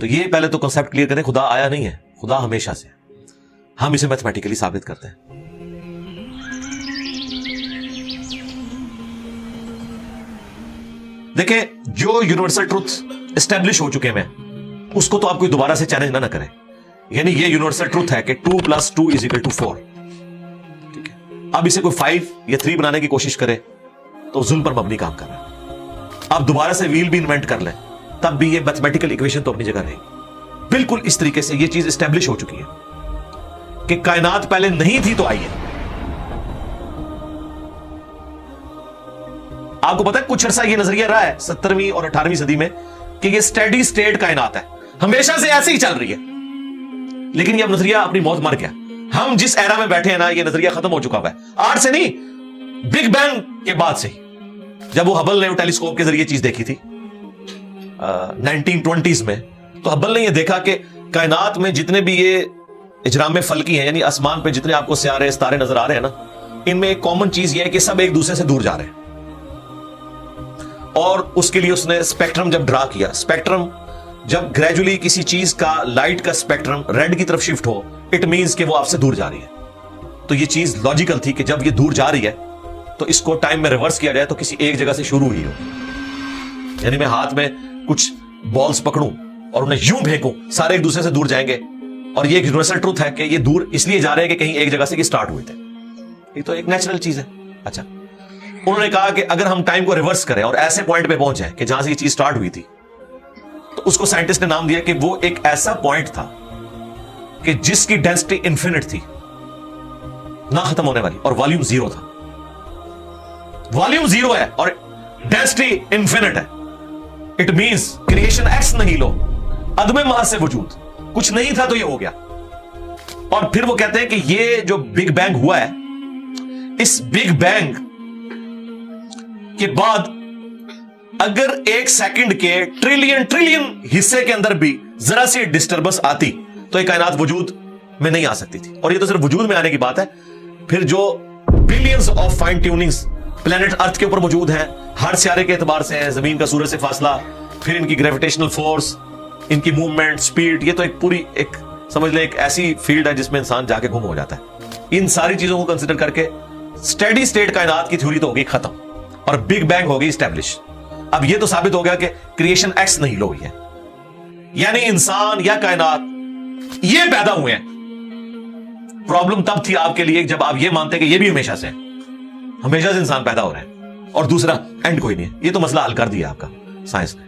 تو یہ پہلے تو کنسپٹ کلیئر کریں, خدا آیا نہیں ہے, خدا ہمیشہ سے, ہم اسے میتھمیٹیکلی ثابت کرتے ہیں. دیکھیں جو یونیورسل ٹروتھ اسٹیبلش ہو چکے ہیں اس کو تو آپ کوئی دوبارہ سے چیلنج نہ کریں. یعنی یہ یونیورسل ٹروتھ ہے کہ 2+2=4. ٹھیک ہے, اب اسے کوئی 5 یا 3 بنانے کی کوشش کرے تو ظلم پر مبنی کام کر رہا ہے. آپ دوبارہ سے ویل بھی انوینٹ کر لیں تب بھی یہ میتھمیٹیکل ایکویشن تو اپنی جگہ رہے گی. بالکل اس طریقے سے یہ چیز اسٹیبلش ہو چکی ہے کہ کائنات پہلے نہیں تھی تو آئی ہے. آپ کو پتا ہے کچھ عرصہ یہ نظریہ رہا ہے 17ویں اور 18ویں صدی میں کہ یہ اسٹیڈی اسٹیٹ کائنات ہے, ہمیشہ سے ایسے ہی چل رہی ہے. لیکن یہ اب نظریہ اپنی موت مر گیا. ہم جس ایرا میں بیٹھے ہیں نا, یہ نظریہ ختم ہو چکا ہے. آج سے نہیں, بگ بینگ کے بعد سے ہی, جب وہ ہبل نے ٹیلیسکوپ کے ذریعے چیز دیکھی تھی 1920s میں, تو ہبل نے یہ دیکھا کہ کائنات میں جتنے بھی یہ اجرام فلکی ہیں, یعنی آسمان پہ جتنے آپ کو سیارے ستارے نظر آ رہے ہیں نا, ان میں ایک کامن چیز یہ ہے کہ سب ایک دوسرے سے دور جا رہے ہیں. اور اس کے لیے اس نے اسپیکٹرم جب ڈرا کیا, اسپیکٹرم جب گریجولی کسی چیز کا لائٹ کا اسپیکٹرم ریڈ کی طرف شفٹ ہو, اٹ مینز کہ وہ آپ سے دور جا رہی ہے. تو یہ چیز لاجیکل تھی کہ جب یہ دور جا رہی ہے تو اس کو ٹائم میں ریورس کیا جائے تو کسی ایک جگہ سے شروع ہوئی ہو. یعنی میں ہاتھ میں کچھ بالز پکڑوں اور انہیں یوں پھینکوں, سارے ایک دوسرے سے دور جائیں گے, اور یہ ایک یونیورسل ٹروتھ ہے کہ یہ دور اس لیے جا رہے ہیں کہ کہیں ایک جگہ سے یہ سٹارٹ ہوئے تھے. یہ تو ایک نیچرل چیز ہے. اچھا, انہوں نے کہا کہ اگر ہم ٹائم کو ریورس کریں اور ایسے پوائنٹ پہ پہنچ جائیں کہ جہاں سے یہ چیز سٹارٹ ہوئی تھی, تو اس کو سائنٹسٹ نے نام دیا کہ وہ ایک ایسا پوائنٹ تھا کہ جس کی ڈینسٹی انفینٹ تھی, نہ ختم ہونے والی, اور والیوم 0 تھا. والیوم 0 ہے اور ڈینسٹی انفینٹ ہے. اٹ مینز کریشن ایکس نہیں لو, عدم محض سے وجود, کچھ نہیں تھا تو یہ ہو گیا. اور پھر وہ کہتے ہیں کہ یہ جو بگ بینگ ہوا ہے, اس بگ بینگ کے بعد اگر 1 سیکنڈ کے ٹریلین حصے کے اندر بھی ذرا سی ڈسٹربنس آتی تو یہ کائنات وجود میں نہیں آ سکتی تھی. اور یہ تو صرف وجود میں آنے کی بات ہے. پھر جو billions of fine tunings planet earth کے اوپر موجود ہیں, ہر سیارے کے اعتبار سے ہیں, زمین کا سورج سے فاصلہ, پھر ان کی گریویٹیشنل فورس, ان کی موومنٹ, سپیڈ, یہ تو ایک پوری ایک سمجھ لیں ایک ایسی فیلڈ ہے جس میں انسان جا کے گم ہو جاتا ہے. ان ساری چیزوں کو کنسیڈر کر کے اسٹیڈی اسٹیٹ کائنات کی تھیوری تو ہوگی ختم اور بگ بینگ ہوگی اسٹیبلش. اب یہ تو ثابت ہو گیا کہ کریشن ایکس نہیں لو ہوئی ہے, یعنی انسان یا کائنات یہ پیدا ہوئے ہیں. پرابلم تب تھی آپ کے لیے جب آپ یہ مانتے کہ یہ بھی ہمیشہ سے انسان پیدا ہو رہے ہیں اور دوسرا اینڈ کوئی نہیں ہے. یہ تو مسئلہ حل کر دیا آپ کا سائنس نے.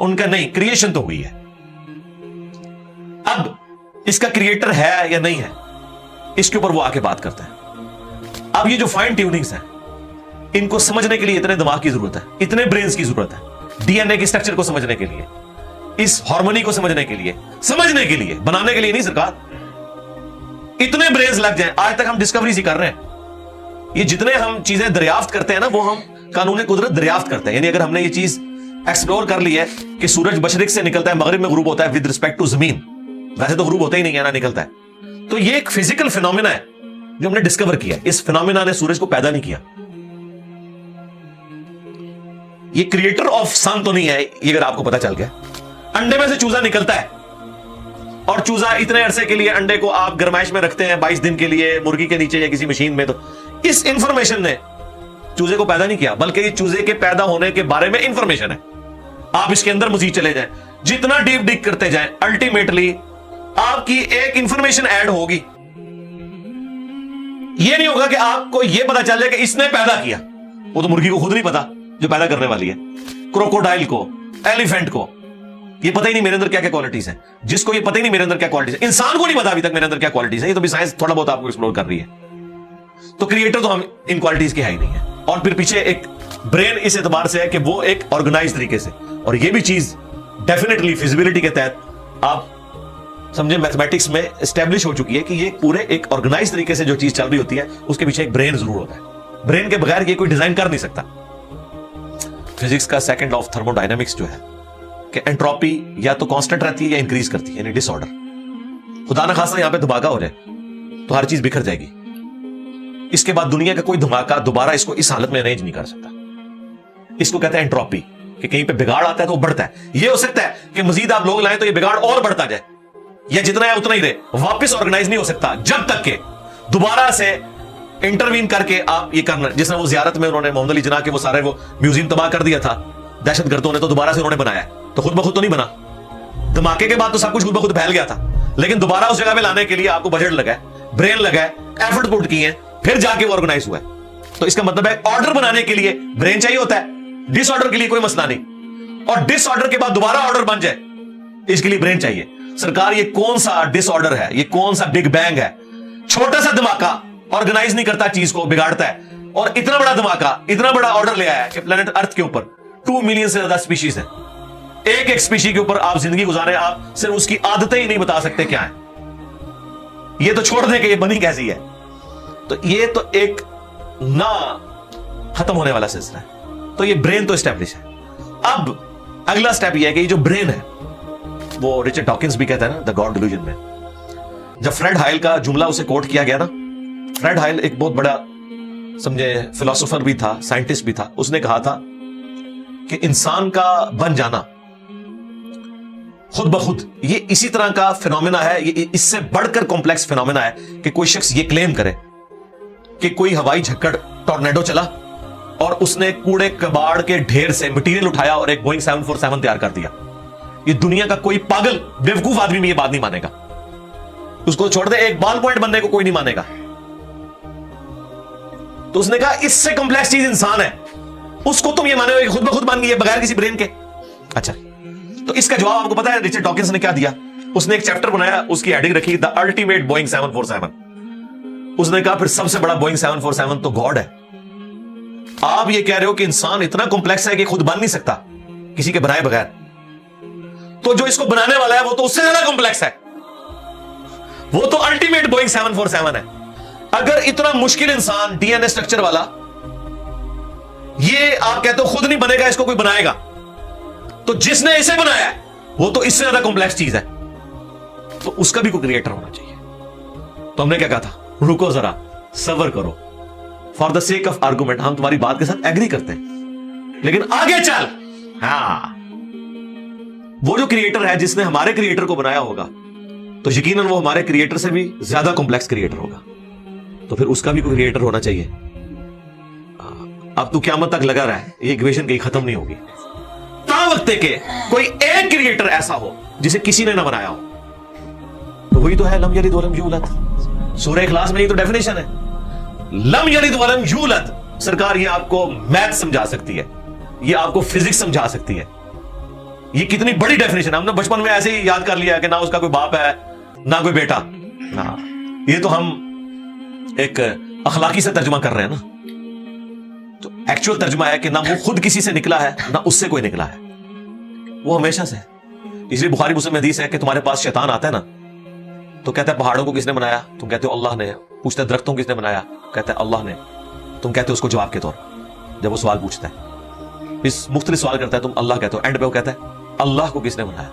ان کا نہیں, کریشن تو ہوئی ہے. اب اس کا کریٹر ہے یا نہیں ہے, اس کے اوپر وہ آ کے بات کرتے ہیں. اب یہ جو فائن ٹیوننگز ہیں, ان کو سمجھنے کے لیے اتنے دماغ کی ضرورت ہے, اتنے برینز کی ضرورت ہے. ڈی این اے کے سٹرکچر کو سمجھنے کے لیے, اس ہارمونی کو سمجھنے کے لیے, بنانے کے لیے نہیں سرکار, اتنے برینز لگ جائیں. آج تک ہم ڈسکوریز ہی کر رہے ہیں. یہ جتنے ہم چیزیں دریافت کرتے ہیں نا, وہ ہم قانون قدرت دریافت کرتے ہیں. یعنی اگر ہم نے یہ چیز ایکسپلور کر لی ہے کہ سورج مشرق سے نکلتا ہے, مغرب میں غروب ہوتا ہے ود رسپیکٹ ٹو زمین, ویسے تو غروب ہوتا ہی نہیں ہے نا, نکلتا ہے. تو یہ ایک فزیکل فینومینا ہے جو ہم نے ڈسکور کیا. اس فینومینا نے سورج کو پیدا نہیں کیا. یہ کریٹر آف سن تو نہیں ہے, یہ اگر آپ کو پتا چل گیا. انڈے میں سے چوزا نکلتا ہے, اور چوزا اتنے عرصے کے لیے انڈے کو آپ گرمائش میں رکھتے ہیں 22 دن کے لیے مرغی کے نیچے یا کسی مشین میں. تو اس انفارمیشن نے چوزے کو پیدا نہیں کیا, بلکہ یہ چوزے کے پیدا ہونے کے بارے میں انفارمیشن ہے. آپ اس کے اندر مزید چلے جائیں, جتنا ڈیپ ڈگ کرتے جائیں, الٹیمیٹلی آپ کی ایک انفارمیشن ایڈ ہوگی. یہ نہیں ہوگا کہ آپ کو یہ پتا چل جائے کہ اس نے پیدا کیا. وہ تو مرغی کو خود نہیں پتا جو پیدا کرنے والی ہے. کروکوڈائل کو, ایلیفینٹ کو یہ پتہ ہی نہیں میرے اندر کیا کیا کوالٹیز ہیں. جس کو یہ پتہ ہی نہیں میرے اندر کیا کوالٹیز ہیں, انسان کو نہیں پتا ابھی تک میرے اندر کیا کوالٹیز ہیں. یہ تو بھی سائنس تھوڑا بہت آپ کو ایکسپلور کر رہی ہے. تو کریٹر تو ہم ان کوالٹیز کے ہے ہی نہیں ہے. اور پھر پیچھے ایک برین اس اعتبار سے ہے کہ وہ ایک آرگنائز طریقے سے, اور یہ بھی چیز ڈیفینیٹلی فیزیبلٹی کے تحت آپ سمجھیں میتھمیٹکس میں اسٹیبلش ہو چکی ہے کہ یہ پورے ایک آرگنائز طریقے سے جو چیز چل رہی ہوتی ہے اس کے پیچھے ایک برین ضرور ہوتا ہے. برین کے بغیر یہ کوئی ڈیزائن کر نہیں سکتا. فزکس کا second law of thermo dynamics جو ہے کہ انٹروپی یا تو کانسٹنٹ رہتی ہے یا انکریز کرتی ہے, یعنی ڈس آرڈر. خدا نہ خاصا یہاں پہ دھماکہ ہو جائے تو ہر چیز بکھر جائے گی. اس کے بعد دنیا کا کوئی دھماکہ دوبارہ اس کو اس حالت میں ارینج نہیں کر سکتا. اس کو کہتے ہیں انٹروپی. کہ کہیں پہ بگاڑ آتا ہے تو وہ بڑھتا ہے. یہ ہو سکتا ہے کہ مزید آپ لوگ لائیں تو یہ بگاڑ اور بڑھتا جائے, یا جتنا ہے اتنا ہی رہے, واپس آرگنائز نہیں ہو سکتا جب تک کہ دوبارہ سے انٹروین کر کے آپ یہ کرنا. جس طرح وہ زیارت میں انہوں نے محمد علی جناح کے وہ سارے وہ میوزیم تباہ کر دیا تھا دہشت گردوں نے, تو دوبارہ سے انہوں نے بنایا, تو خود بخود تو نہیں بنا. دھماکے کے بعد تو سب کچھ خود بخود پھیل گیا تھا, لیکن دوبارہ اس جگہ پہ لانے کے لیے آپ کو بجٹ لگا ہے, برین لگا ہے, ایفرٹ پٹ کیے ہیں, پھر جا کے وہ آرگنائز ہوا ہے. تو اس کا مطلب ہے آرڈر بنانے کے لیے برین چاہیے ہوتا ہے, ڈس آرڈر کے لیے کوئی مسئلہ نہیں, اور ڈس آرڈر کے بعد دوبارہ آرڈر بن جائے اس کے لیے برین چاہیے. سرکار یہ کون سا ڈس آرڈر ہے, یہ کون سا بگ بینگ ہے؟ چھوٹا سا دھماکہ آرگنائز نہیں کرتا, چیز کو بگاڑتا ہے, اور اتنا بڑا دھماکہ اتنا بڑا آرڈر لے آیا ہے کہ پلانٹ ارتھ کے اوپر 2 ملین سے زیادہ سپیشیز ہیں. ایک ایک سپیشی کے اوپر آپ زندگی گزارے, آپ صرف اس کی عادتیں ہی نہیں بتا سکتے کیا ہیں. یہ تو چھوڑ دیں کہ یہ بنی کیسی ہے. تو یہ تو ایک نہ ختم ہونے والا سلسلہ ہے. تو یہ برین تو اسٹیبلش ہے. اب اگلا سٹیپ یہ ہے کہ یہ جو برین ہے, وہ رچرڈ ڈاکنز بھی کہتا ہے نا دا گاڈ ڈیلوژن میں, جب فریڈ ہائل کا جملہ اسے کوٹ کیا گیا نا, فریڈ ہائل ایک بہت بڑا سمجھے فلسفر بھی تھا, سائنٹسٹ بھی تھا. اس نے کہا تھا کہ انسان کا بن جانا خود بخود یہ اسی طرح کا فینومینا ہے, یہ اس سے بڑھ کر کمپلیکس فینومینا ہے کہ کوئی شخص یہ کلیم کرے کہ کوئی ہوائی جھکڑ ٹورنیڈو چلا اور اس نے کوڑے کباڑ کے ڈھیر سے مٹیریل اٹھایا اور ایک بوئنگ 747 تیار کر دیا. یہ دنیا کا کوئی پاگل بیوقوف آدمی بھی یہ بات نہیں مانے گا. اس کو چھوڑ دے, ایک بال پوائنٹ بننے کو کوئی نہیں مانے گا. تو اس نے کہا اس سے کمپلیکس چیز انسان ہے, اس کو تم یہ مانے ہو خود بخود بن گئی ہے بغیر کسی برین کے. اچھا, تو اس کا جواب آپ کو پتا ہے رچرڈ ڈاکنز نے کیا دیا؟ اس نے ایک چیپٹر بنایا, اس کی ہیڈنگ رکھی دا الٹیمیٹ بوئنگ 747. اس نے کہا پھر سب سے بڑا بوئنگ 747 تو گاڈ ہے. آپ یہ کہہ رہے ہو کہ انسان اتنا کمپلیکس ہے کہ خود بن نہیں سکتا کسی کے بنائے بغیر, تو جو اس کو بنانے والا ہے وہ تو اس سے زیادہ کمپلیکس ہے, وہ تو الٹیمیٹ بوئنگ 747 ہے. اگر اتنا مشکل انسان ڈی این اے اسٹرکچر والا یہ آپ کہتے ہو خود نہیں بنے گا, اس کو کوئی بنائے گا, تو جس نے اسے بنایا وہ تو اس سے زیادہ کمپلیکس چیز ہے, تو اس کا بھی کوئی کریٹر ہونا چاہیے. تو ہم نے کیا کہا تھا, رکو ذرا صبر کرو, for the sake of argument ہم تمہاری بات کے ساتھ ایگری کرتے ہیں, لیکن آگے چل. ہاں, وہ جو کریٹر ہے جس نے ہمارے کریٹر کو بنایا ہوگا تو یقیناً وہ ہمارے کریٹر سے بھی زیادہ کمپلیکس کریٹر ہوگا, تو پھر اس کا بھی کوئی کریٹر ہونا چاہیے. اب تو قیامت تک لگا رہا ہے, یہ ایکویشن کہیں ختم نہیں ہوگی تا وقت کہ کوئی ایک کریٹر ایسا ہو جسے کسی نے نہ بنایا ہو. تو وہی تو ہے لم یلد ولم یولد. سورہ اخلاص میں یہ تو ڈیفینیشن ہے, لم یلد ولم یولد. سرکار یہ آپ کو میتھ سمجھا سکتی ہے, یہ آپ کو فزکس سمجھا سکتی ہے. یہ کتنی بڑی ڈیفینیشن ہے. ہم نے بچپن میں ایسے ہی یاد کر لیا کہ نہ اس کا کوئی باپ ہے نہ کوئی بیٹا. یہ تو ہم ایک اخلاقی سے ترجمہ کر رہے ہیں نا, تو ایکچوئل ترجمہ ہے کہ نہ وہ خود کسی سے نکلا ہے نہ اس سے کوئی نکلا ہے, وہ ہمیشہ سے. اس لیے بخاری مسلم میں حدیث ہے کہ تمہارے پاس شیطان آتا ہے نا تو کہتا ہے پہاڑوں کو کس نے بنایا, تم کہتے ہو اللہ نے. پوچھتا ہے درختوں کو کس نے بنایا, کہتا ہے اللہ نے. تم کہتے ہو اس کو جواب کے طور جب وہ سوال پوچھتا ہے, اس مختلف سوال کرتا ہے, تم اللہ کہتے ہو, اینڈ پہ وہ کہتا ہے اللہ کو کس نے بنایا.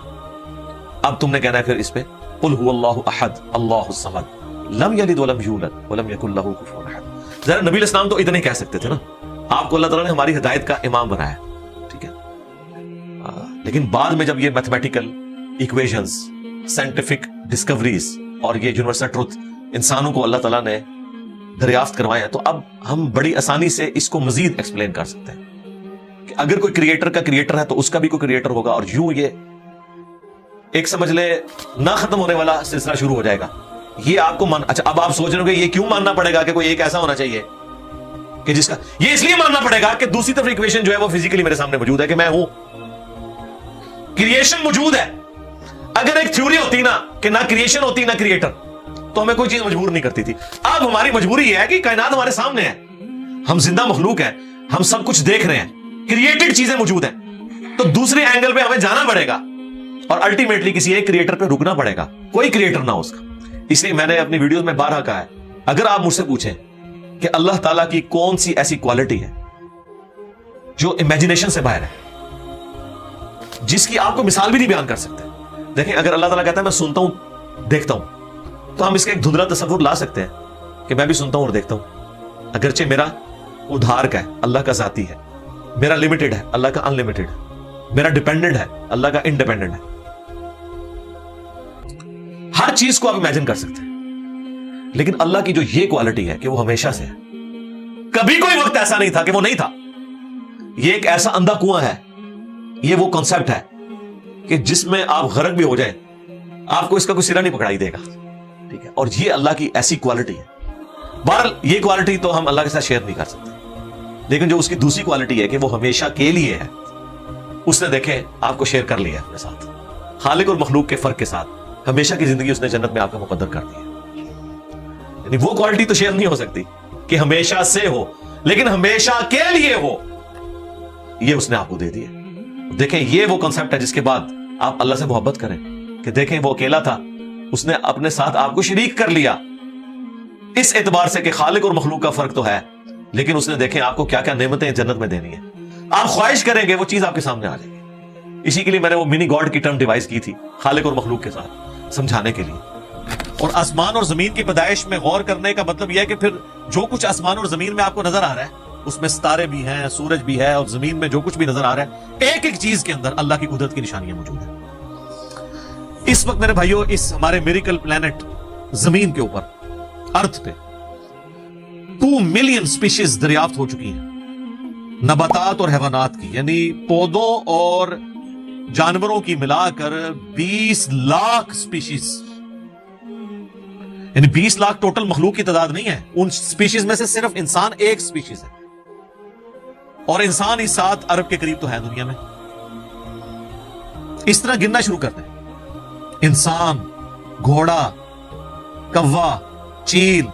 اب تم نے کہنا ہے پھر اس پہ قل هو اللہ احد اللہ الصمد لم یلد ولم یولد ولم یکن له کفوا احد. ذرا نبی علیہ السلام تو اتنے کہہ سکتے تھے نا, آپ کو اللہ تعالیٰ نے ہماری ہدایت کا امام بنایا, ٹھیک ہے. لیکن بعد میں جب یہ میتھمیٹیکل ایکویشنز, سائنٹیفک ڈسکوریز اور یہ یونیورسل ٹروتھ انسانوں کو اللہ تعالیٰ نے دریافت کروائے ہیں, تو اب ہم بڑی آسانی سے اس کو مزید ایکسپلین کر سکتے ہیں کہ اگر کوئی کریٹر کا کریٹر ہے تو اس کا بھی کوئی کریٹر ہوگا, اور یوں یہ ایک سمجھ لے نہ ختم ہونے والا سلسلہ شروع ہو جائے گا. یہ آپ کو اچھا, اب آپ سوچ رہے ہو کہ یہ کیوں ماننا پڑے گا کہ کوئی ایک ایسا ہونا چاہیے کہ جس کا, یہ اس لیے ماننا پڑے گا کہ دوسری طرف ایکویشن جو ہے وہ فزیکلی میرے سامنے موجود ہے کہ میں ہوں, کریشن موجود ہے. اگر ایک تھیوری ہوتی نا کہ نہ کریشن ہوتی نہ کریٹر تو ہمیں کوئی چیز مجبور نہیں کرتی تھی. اب ہماری مجبوری یہ ہے کہ کائنات ہمارے سامنے ہے, ہم زندہ مخلوق ہیں, ہم سب کچھ دیکھ رہے ہیں, کریٹڈ چیزیں موجود ہیں, تو دوسرے اینگل پہ ہمیں جانا پڑے گا اور الٹیمیٹلی کسی ایک کریٹر پہ رکنا پڑے گا, کوئی کریٹر نہ ہو اس کا. اس لیے میں نے اپنی ویڈیوز میں بارہا کہا ہے, اگر آپ مجھ سے پوچھیں کہ اللہ تعالیٰ کی کون سی ایسی کوالٹی ہے جو امیجنیشن سے باہر ہے, جس کی آپ کو مثال بھی نہیں بیان کر سکتے. دیکھیں, اگر اللہ تعالیٰ کہتا ہے میں سنتا ہوں دیکھتا ہوں, تو ہم اس کا ایک دھندلا تصور لا سکتے ہیں کہ میں بھی سنتا ہوں اور دیکھتا ہوں, اگرچہ میرا ادھار کا ہے, اللہ کا ذاتی ہے, میرا لمیٹڈ ہے, اللہ کا ان لمیٹڈ ہے. میرا ڈیپینڈنٹ ہے, اللہ کا انڈیپینڈنٹ ہے. ہر چیز کو آپ امیجن کر سکتے ہیں, لیکن اللہ کی جو یہ کوالٹی ہے کہ وہ ہمیشہ سے ہے, کبھی کوئی وقت ایسا نہیں تھا کہ وہ نہیں تھا. یہ ایک ایسا اندھا کنواں ہے, یہ وہ کانسیپٹ ہے کہ جس میں آپ غرق بھی ہو جائیں آپ کو اس کا کوئی سرا نہیں پکڑائی دے گا, ٹھیک ہے. اور یہ اللہ کی ایسی کوالٹی ہے. بہرحال یہ کوالٹی تو ہم اللہ کے ساتھ شیئر نہیں کر سکتے, لیکن جو اس کی دوسری کوالٹی ہے کہ وہ ہمیشہ کے لیے ہے, اس نے دیکھیں آپ کو شیئر کر لیا اپنے ساتھ, خالق اور مخلوق کے فرق کے ساتھ ہمیشہ کی زندگی اس نے جنت میں آپ کا مقدر کر دی ہے. یعنی وہ کوالٹی تو شیئر نہیں ہو سکتی کہ ہمیشہ سے ہو, لیکن ہمیشہ کے لیے ہو, یہ اس نے آپ کو دے دی ہے. دیکھیں یہ وہ کنسپٹ ہے جس کے بعد آپ اللہ سے محبت کریں کہ دیکھیں وہ اکیلا تھا, اس نے اپنے ساتھ آپ کو شریک کر لیا, اس اعتبار سے کہ خالق اور مخلوق کا فرق تو ہے, لیکن اس نے دیکھیں آپ کو کیا کیا نعمتیں جنت میں دینی ہے. آپ خواہش کریں گے وہ چیز آپ کے سامنے آ جائے گی. اسی کے لیے میں نے وہ منی گاڈ کی ٹرم ڈیوائز کی تھی خالق اور مخلوق کے ساتھ سمجھانے کے لیے. اور آسمان اور زمین کی پیدائش میں غور کرنے کا مطلب یہ ہے کہ پھر جو کچھ آسمان اور زمین میں آپ کو نظر آ رہا ہے, اس میں ستارے بھی ہیں, سورج بھی ہے, اور زمین میں جو کچھ بھی نظر آ رہا ہے, ایک ایک چیز کے اندر اللہ کی قدرت کی نشانیاں موجود ہیں. اس وقت میرے بھائیوں اس ہمارے میریکل پلانٹ زمین کے اوپر, ارتھ پہ 2 ملین سپیشیز دریافت ہو چکی ہیں, نباتات اور حیوانات کی, یعنی پودوں اور جانوروں کی ملا کر 20 لاکھ سپیشیز, یعنی 20 لاکھ ٹوٹل مخلوق کی تعداد نہیں ہے. ان سپیشیز میں سے صرف انسان ایک سپیشیز ہے, اور انسان ہی 7 ارب کے قریب تو ہے دنیا میں. اس طرح گننا شروع کرتے ہیں, انسان, گھوڑا, کوا, چیل,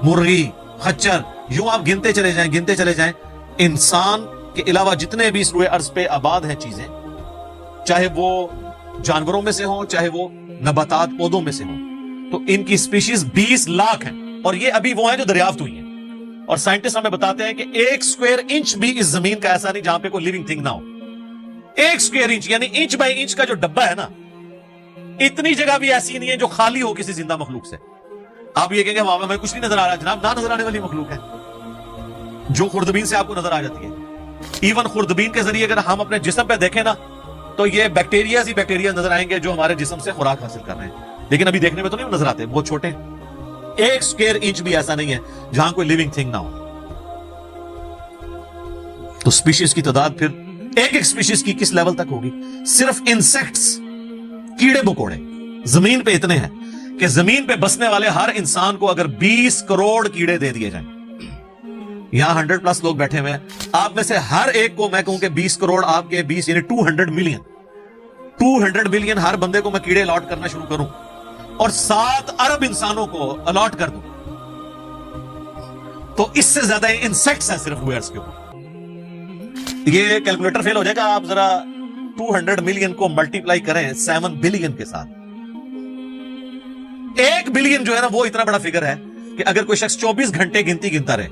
مرغی, خچر, یوں آپ گنتے چلے جائیں. انسان کے علاوہ جتنے بھی اس روئے ارض پہ آباد ہیں چیزیں, چاہے وہ جانوروں میں سے ہوں چاہے وہ نباتات پودوں میں سے ہوں, تو ان کی سپیشیز 20 لاکھ ہیں, اور یہ ابھی وہ ہیں جو دریافت ہوئی ہیں. اور سائنٹسٹ ہمیں بتاتے ہیں کہ 1 اسکوائر انچ بھی اس زمین کا ایسا نہیں جہاں پہ کوئی لیونگ تھنگ نہ ہو. 1 اسکوائر انچ یعنی انچ بائی انچ کا جو ڈبہ ہے نا, اتنی جگہ بھی ایسی نہیں ہے جو خالی ہو کسی زندہ مخلوق سے. آپ یہ کہیں گے وہاں ہمیں کچھ نہیں نظر آ رہا, جناب نہ نظر آنے والی مخلوق ہے جو خوردبین سے آپ کو نظر آ جاتی ہے. ایون خوردبین کے ذریعے اگر ہم اپنے جسم پہ دیکھیں نا تو یہ بیکٹیریاز ہی بیکٹیریا نظر آئیں گے جو ہمارے جسم سے خوراک حاصل کر رہے ہیں, لیکن ابھی دیکھنے میں تو نہیں نظر آتے, بہت چھوٹے. 1 اسکوائر انچ بھی ایسا نہیں ہے جہاں کوئی لیونگ تھنگ نہ ہو. تو سپیشیز کی تعداد پھر ایک ایک سپیشیز کی کس لیول تک ہوگی. صرف انسیکٹس, کیڑے مکوڑے زمین پہ اتنے ہیں کہ زمین پہ بسنے والے ہر انسان کو اگر 20 کروڑ کیڑے دے دیے جائیں, یہاں 100+ لوگ بیٹھے ہوئے ہیں, آپ میں سے ہر ایک کو میں کہوں کہ 20 کروڑ آپ کے 20 یعنی 200 ملین ہر بندے کو میں کیڑے الاٹ کرنا شروع کروں اور 7 ارب انسانوں کو الاٹ کر دوں, تو اس سے زیادہ انسیکٹس ہیں صرف ویئرز کے اوپر. یہ کیلکولیٹر فیل ہو جائے گا, آپ ذرا 200 ملین کو ملٹیپلائی کریں 7 بلین کے ساتھ. 1 بلین جو ہے نا وہ اتنا بڑا فگر ہے کہ اگر کوئی شخص 24 گھنٹے گنتی گنتا رہے,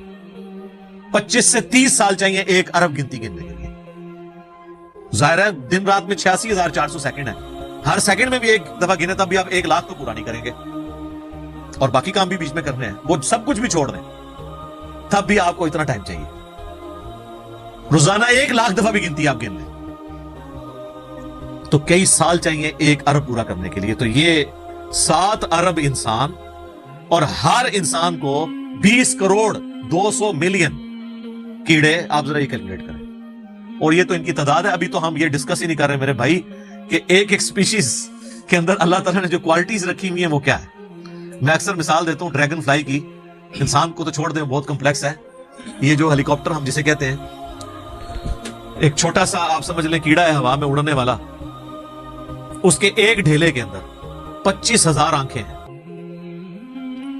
25 سے 30 سال چاہیے 1 ارب گنتی گننے کے لیے. ظاہر ہے دن رات میں 86,400 سیکنڈ ہے, ہر سیکنڈ میں بھی ایک دفعہ گنے تب بھی آپ 1 لاکھ تو پورا نہیں کریں گے, اور باقی کام بھی بیچ میں کرنے ہیں, وہ سب کچھ بھی چھوڑ دیں تب بھی آپ کو اتنا ٹائم چاہیے. روزانہ 1 لاکھ دفعہ بھی گنتی آپ گن لیں تو کئی سال چاہیے 1 ارب پورا کرنے کے لیے. تو یہ 7 ارب انسان, اور ہر انسان کو 20 کروڑ 200 ملین کیڑے, آپ ذرا یہ کیلکولیٹ کریں. اور یہ تو ان کی تعداد ہے, ابھی تو ہم یہ ڈسکس ہی نہیں کر رہے میرے بھائی کہ ایک ایک سپیشیز کے اندر اللہ تعالیٰ نے جو کوالٹیز رکھی ہوئی ہیں وہ کیا ہے. میں اکثر مثال دیتا ہوں ڈریگن فلائی کی, انسان کو تو چھوڑ دیں بہت کمپلیکس ہے. یہ جو ہیلی کاپٹر ہم جسے کہتے ہیں, ایک چھوٹا سا آپ سمجھ لیں کیڑا ہے ہوا میں اڑنے والا, اس کے ایک ڈھیلے کے اندر 25,000 آنکھیں ہیں,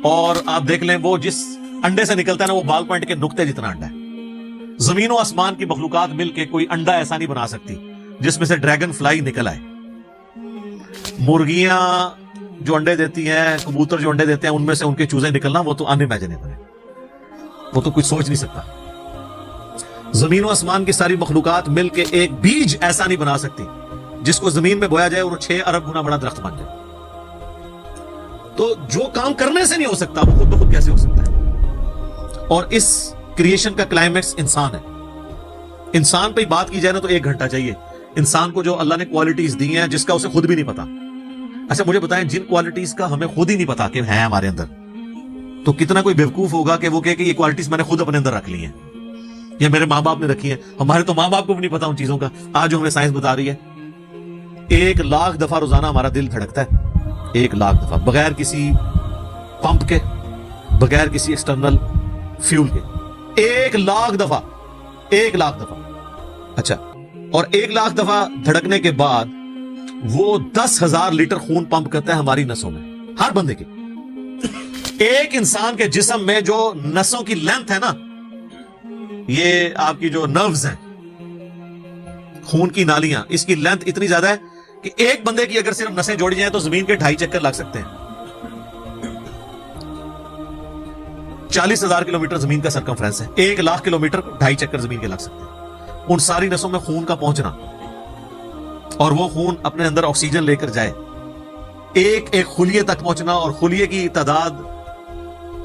اور آپ دیکھ لیں وہ جس انڈے سے نکلتا ہے نا وہ بال پوائنٹ کے نقطے جتنا انڈا ہے. زمین و آسمان کی مخلوقات مل کے کوئی انڈا ایسا نہیں بنا سکتی جس میں سے ڈریگن فلائی نکل آئے. مرغیاں جو انڈے دیتی ہیں, کبوتر جو انڈے دیتے ہیں, ان میں سے ان کے چوزے نکلنا وہ تو انِمیجنیبل ہے, وہ تو کوئی سوچ نہیں سکتا. زمین و آسمان کی ساری مخلوقات مل کے ایک بیج ایسا نہیں بنا سکتی جس کو زمین میں بویا جائے اور 6 ارب گنا بڑا درخت بن جائے. تو جو کام کرنے سے نہیں ہو سکتا وہ خود بخود کیسے ہو سکتا ہے. اور اس کریشن کا کلائمیکس انسان ہے. انسان پہ بات کی جائے نا تو 1 گھنٹہ چاہیے, انسان کو جو اللہ نے کوالٹیز دی ہیں جس کا اسے خود بھی نہیں پتا. اچھا مجھے بتائیں جن کوالٹیز کا ہمیں خود ہی نہیں پتا کہ ہیں ہمارے اندر, تو کتنا کوئی بیوقوف ہوگا کہ وہ کہے کہ یہ کوالٹیز میں نے خود اپنے اندر رکھ لی ہیں یا میرے ماں باپ نے رکھی ہیں. ہمارے تو ماں باپ کو بھی نہیں پتا ان چیزوں کا, آج جو ہمیں سائنس بتا رہی ہے. 1,00,000 دفعہ روزانہ ہمارا دل دھڑکتا ہے, 1,00,000 دفعہ, بغیر کسی پمپ کے, بغیر کسی ایکسٹرنل فیول کے. 1,00,000 دفعہ, 1,00,000 دفعہ. اچھا, اور 1,00,000 دفعہ دھڑکنے کے بعد وہ 10,000 لیٹر خون پمپ کرتا ہے ہماری نسوں میں, ہر بندے کے. ایک انسان کے جسم میں جو نسوں کی لینتھ ہے نا, یہ آپ کی جو نروز ہیں, خون کی نالیاں, اس کی لینتھ اتنی زیادہ ہے کہ ایک بندے کی اگر صرف نسیں جوڑی جائیں تو زمین کے 2.5 چکر لگ سکتے ہیں. 40,000 کلومیٹر زمین کا سرکمفرنس ہے, 1,00,000 کلومیٹر 2.5 چکر زمین کے لگ سکتے ہیں. ان ساری نسوں میں خون کا پہنچنا اور وہ خون اپنے اندر آکسیجن لے کر جائے, ایک ایک خلیے تک پہنچنا, اور خلیے کی تعداد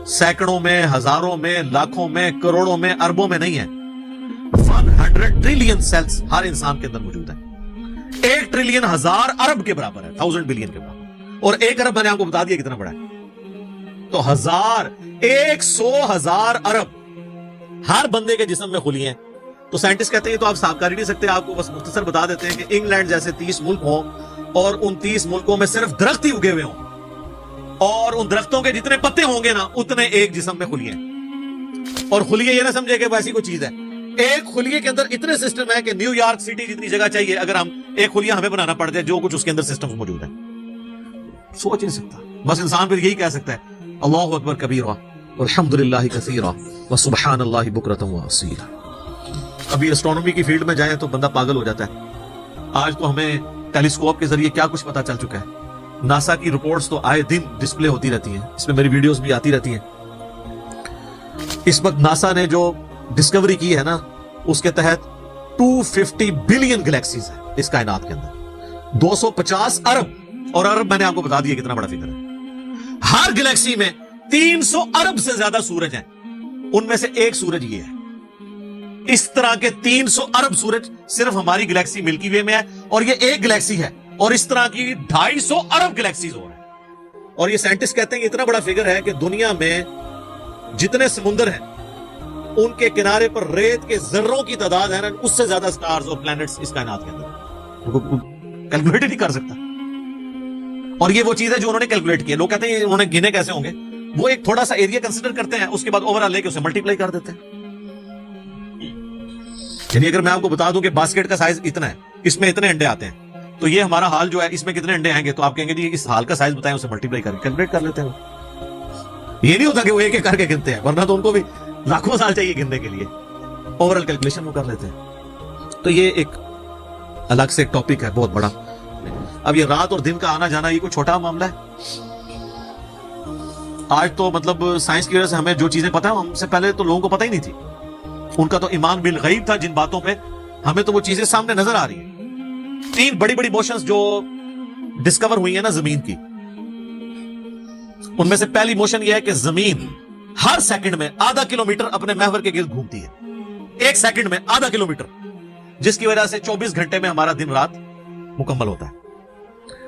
سینکڑوں میں, ہزاروں میں, لاکھوں میں, کروڑوں میں, اربوں میں نہیں ہے. 100 ٹریلین سیلز ہر انسان کے اندر موجود ہیں. 1 ٹریلین 1,000 ارب کے برابر ہے, 1000 بلین کے برابر, اور 1 ارب میں نے آپ کو بتا دیا کتنا بڑا ہے. تو 100,000 ارب ہر بندے کے جسم میں خلیے ہیں. تو سائنٹسٹ کہتے ہیں تو آپ صاف کر ہی نہیں سکتے, آپ کو بس مختصر بتا دیتے ہیں کہ انگلینڈ جیسے 30 ملک ہوں اور ان 30 ملکوں میں صرف درخت ہی اگے ہوئے ہوں, اور ان درختوں کے جتنے پتے ہوں گے نا اتنے ایک جسم میں خلیے ہیں. اور خلیے یہ نہ سمجھے کہ ویسی کوئی چیز ہے, ایک خلیے کے اندر اتنے سسٹم ہے کہ نیو یارک سٹی جتنی جگہ چاہیے اگر ہم ایک خلیہ ہمیں بنانا پڑ جائے, جو کچھ اس کے اندر سسٹم موجود ہے سوچ نہیں سکتا. بس انسان پھر یہی کہہ سکتا ہے اللہ اکبر کبیرہ والحمدللہ کثیرہ وسبحان اللہ بکرۃ واصیلا. ابھی ایسٹرونومی کی فیلڈ میں جائیں تو بندہ پاگل ہو جاتا ہے. آج تو ہمیں ٹیلیسکوپ کے ذریعے کیا کچھ پتا چل چکا ہے. ناسا کی رپورٹس تو آئے دن ڈسپلے ہوتی رہتی ہیں, اس میں میری ویڈیوز بھی آتی رہتی ہیں. اس وقت ناسا نے جو ڈسکوری کی ہے نا, اس کے تحت 250 بلین گلیکسیز ہیں اس کائنات کے اندر, 250 ارب, اور ارب میں نے آپ کو بتا دیا کتنا بڑا فگر ہے. ہر گلیکسی میں 300 ارب سے زیادہ سورج ہیں, ان میں سے ایک سورج یہ ہے. اس طرح کے 300 ارب سورج صرف ہماری گلیکسی ملکی وے میں ہے, اور یہ ایک گلیکسی ہے, اور اس طرح کی 250 ارب گلیکسیز ہو رہے ہیں. اور یہ سائنٹسٹ کہتے ہیں کہ اتنا بڑا فگر ہے کہ دنیا میں جتنے سمندر ہیں ان کے کنارے پر ریت کے ذروں کی تعداد ہے نا, اس سے زیادہ سٹارز اور پلانٹس اس کائنات کے اندر کیلکولیٹ ہی نہیں کر سکتا. اور یہ وہ چیز ہے جو انہوں نے کیلکولیٹ کی ہے. لوگ کہتے ہیں انہوں نے گنے کیسے ہوں گے, وہ ایک تھوڑا سا ایریا کنسیڈر کرتے ہیں, اس کے بعد اوور آل لے کے اسے ملٹی پلائی کر دیتے ہیں. یعنی اگر میں آپ کو بتا دوں کہ باسکٹ کا سائز اتنا ہے, اس میں اتنے انڈے آتے ہیں, تو یہ ہمارا حال جو ہے اس میں کتنے انڈے آئیں گے, تو آپ کہیں گے جی اس حال کا سائز بتائیں, اسے ملٹی پلائی کر کے کیلکولیٹ کر لیتے ہیں. یہ نہیں ہوتا کہ وہ ایک ایک کر کے گنتے ہیں, ورنہ تو ان کو بھی لاکھوں سال چاہیے گننے کے لیے. اوور آل کیلکولیشن وہ کر لیتے ہیں. تو یہ ایک الگ سے ایک ٹاپک ہے بہت بڑا. اب یہ رات اور دن کا آنا جانا یہ کوئی چھوٹا معاملہ ہے. آج تو مطلب سائنس کی وجہ سے ہمیں جو چیزیں پتہ ہیں ہم سے پہلے تو لوگوں کو پتہ ہی نہیں تھی. ان کا تو ایمان بالغیب تھا جن باتوں پہ, ہمیں تو وہ چیزیں سامنے نظر آ رہی ہیں. 3 بڑی بڑی موشنز جو ڈسکور ہوئی ہیں نا زمین کی, ان میں سے پہلی موشن یہ ہے کہ زمین ہر سیکنڈ میں آدھا کلومیٹر اپنے محور کے گرد گھومتی ہے. 1 سیکنڈ میں آدھا کلومیٹر, جس کی وجہ سے 24 گھنٹے میں ہمارا دن رات مکمل ہوتا ہے.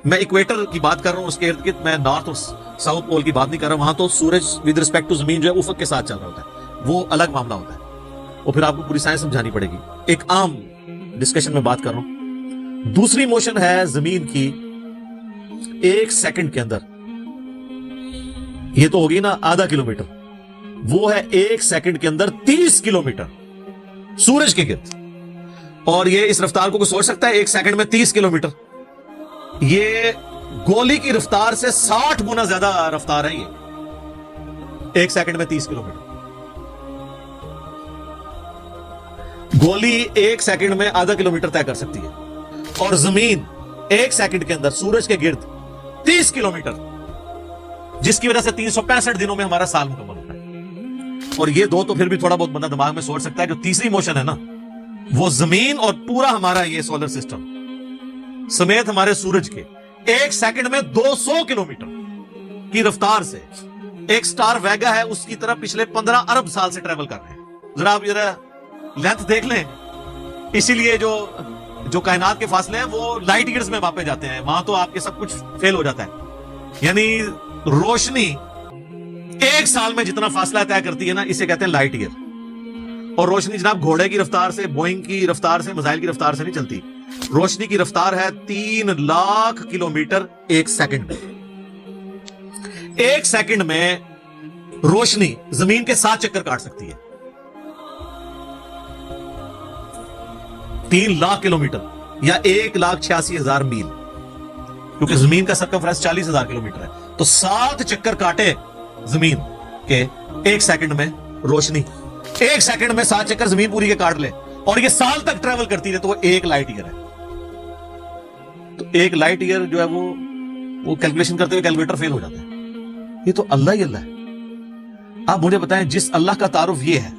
میں ایکویٹر کی بات کر رہا ہوں, اس کے ارد گرد, میں نارتھ اور ساؤتھ پول کی بات نہیں کر رہا. وہاں تو سورج ود ریسپیکٹ ٹو زمین جو ہے افق کے ساتھ چل رہا ہوتا ہے, وہ الگ معاملہ ہوتا ہے, وہ پھر آپ کو پوری سائنس سمجھانی پڑے گی. ایک عام ڈسکشن میں بات کر رہا ہوں. دوسری موشن ہے زمین کی 1 سیکنڈ کے اندر, یہ تو ہوگی نا آدھا کلومیٹر, وہ ہے 1 سیکنڈ کے اندر 30 کلومیٹر سورج کے گرد. اور یہ اس رفتار کو کوئی سوچ سکتا ہے 1 سیکنڈ میں 30 کلومیٹر؟ یہ گولی کی رفتار سے 60 گنا زیادہ رفتار ہے. یہ 1 سیکنڈ میں 30 کلومیٹر. گولی 1 سیکنڈ میں آدھا کلومیٹر طے کر سکتی ہے, اور زمین 1 سیکنڈ کے اندر سورج کے گرد 30 کلومیٹر, جس کی وجہ سے 365 دنوں میں ہمارا سال مکمل ہوتا ہے. اور یہ دو تو پھر بھی تھوڑا بہت بندہ دماغ میں سوچ سکتا ہے. جو تیسری موشن ہے نا, وہ زمین اور پورا ہمارا یہ سولر سسٹم سمیت ہمارے سورج کے 1 سیکنڈ میں 200 کلومیٹر کی رفتار سے ایک سٹار ویگا ہے اس کی طرف پچھلے 15 ارب سال سے ٹریول کر رہے ہیں. ذرا آپ لینتھ دیکھ لیں. اسی لیے جو جو کائنات کے فاصلے ہیں وہ لائٹ ایئرز میں ماپے جاتے ہیں. وہاں تو آپ کے سب کچھ فیل ہو جاتا ہے. یعنی روشنی ایک سال میں جتنا فاصلہ طے کرتی ہے نا, اسے کہتے ہیں لائٹ ایئر. اور روشنی جناب گھوڑے کی رفتار سے, بوئنگ کی رفتار سے, میزائل کی رفتار سے نہیں چلتی. روشنی کی رفتار ہے 3 لاکھ کلومیٹر ایک سیکنڈ میں. ایک سیکنڈ میں روشنی زمین کے 7 چکر کاٹ سکتی ہے. 3 لاکھ کلومیٹر یا 1,86,000 میل, کیونکہ زمین کا سرکمفرنس 40,000 کلومیٹر ہے. تو 7 چکر کاٹے زمین کے ایک سیکنڈ میں روشنی, ایک سیکنڈ میں 7 چکر زمین پوری کے کاٹ لے, اور یہ سال تک ٹریول کرتی ہے, تو وہ 1 لائٹ ایئر ہے. تو 1 لائٹ ایئر جو ہے وہ کیلکولیشن کرتے ہوئے کیلکولیٹر فیل ہو جاتا ہے. یہ تو اللہ ہی اللہ ہے. آپ مجھے بتائیں, جس اللہ کا تعارف یہ ہے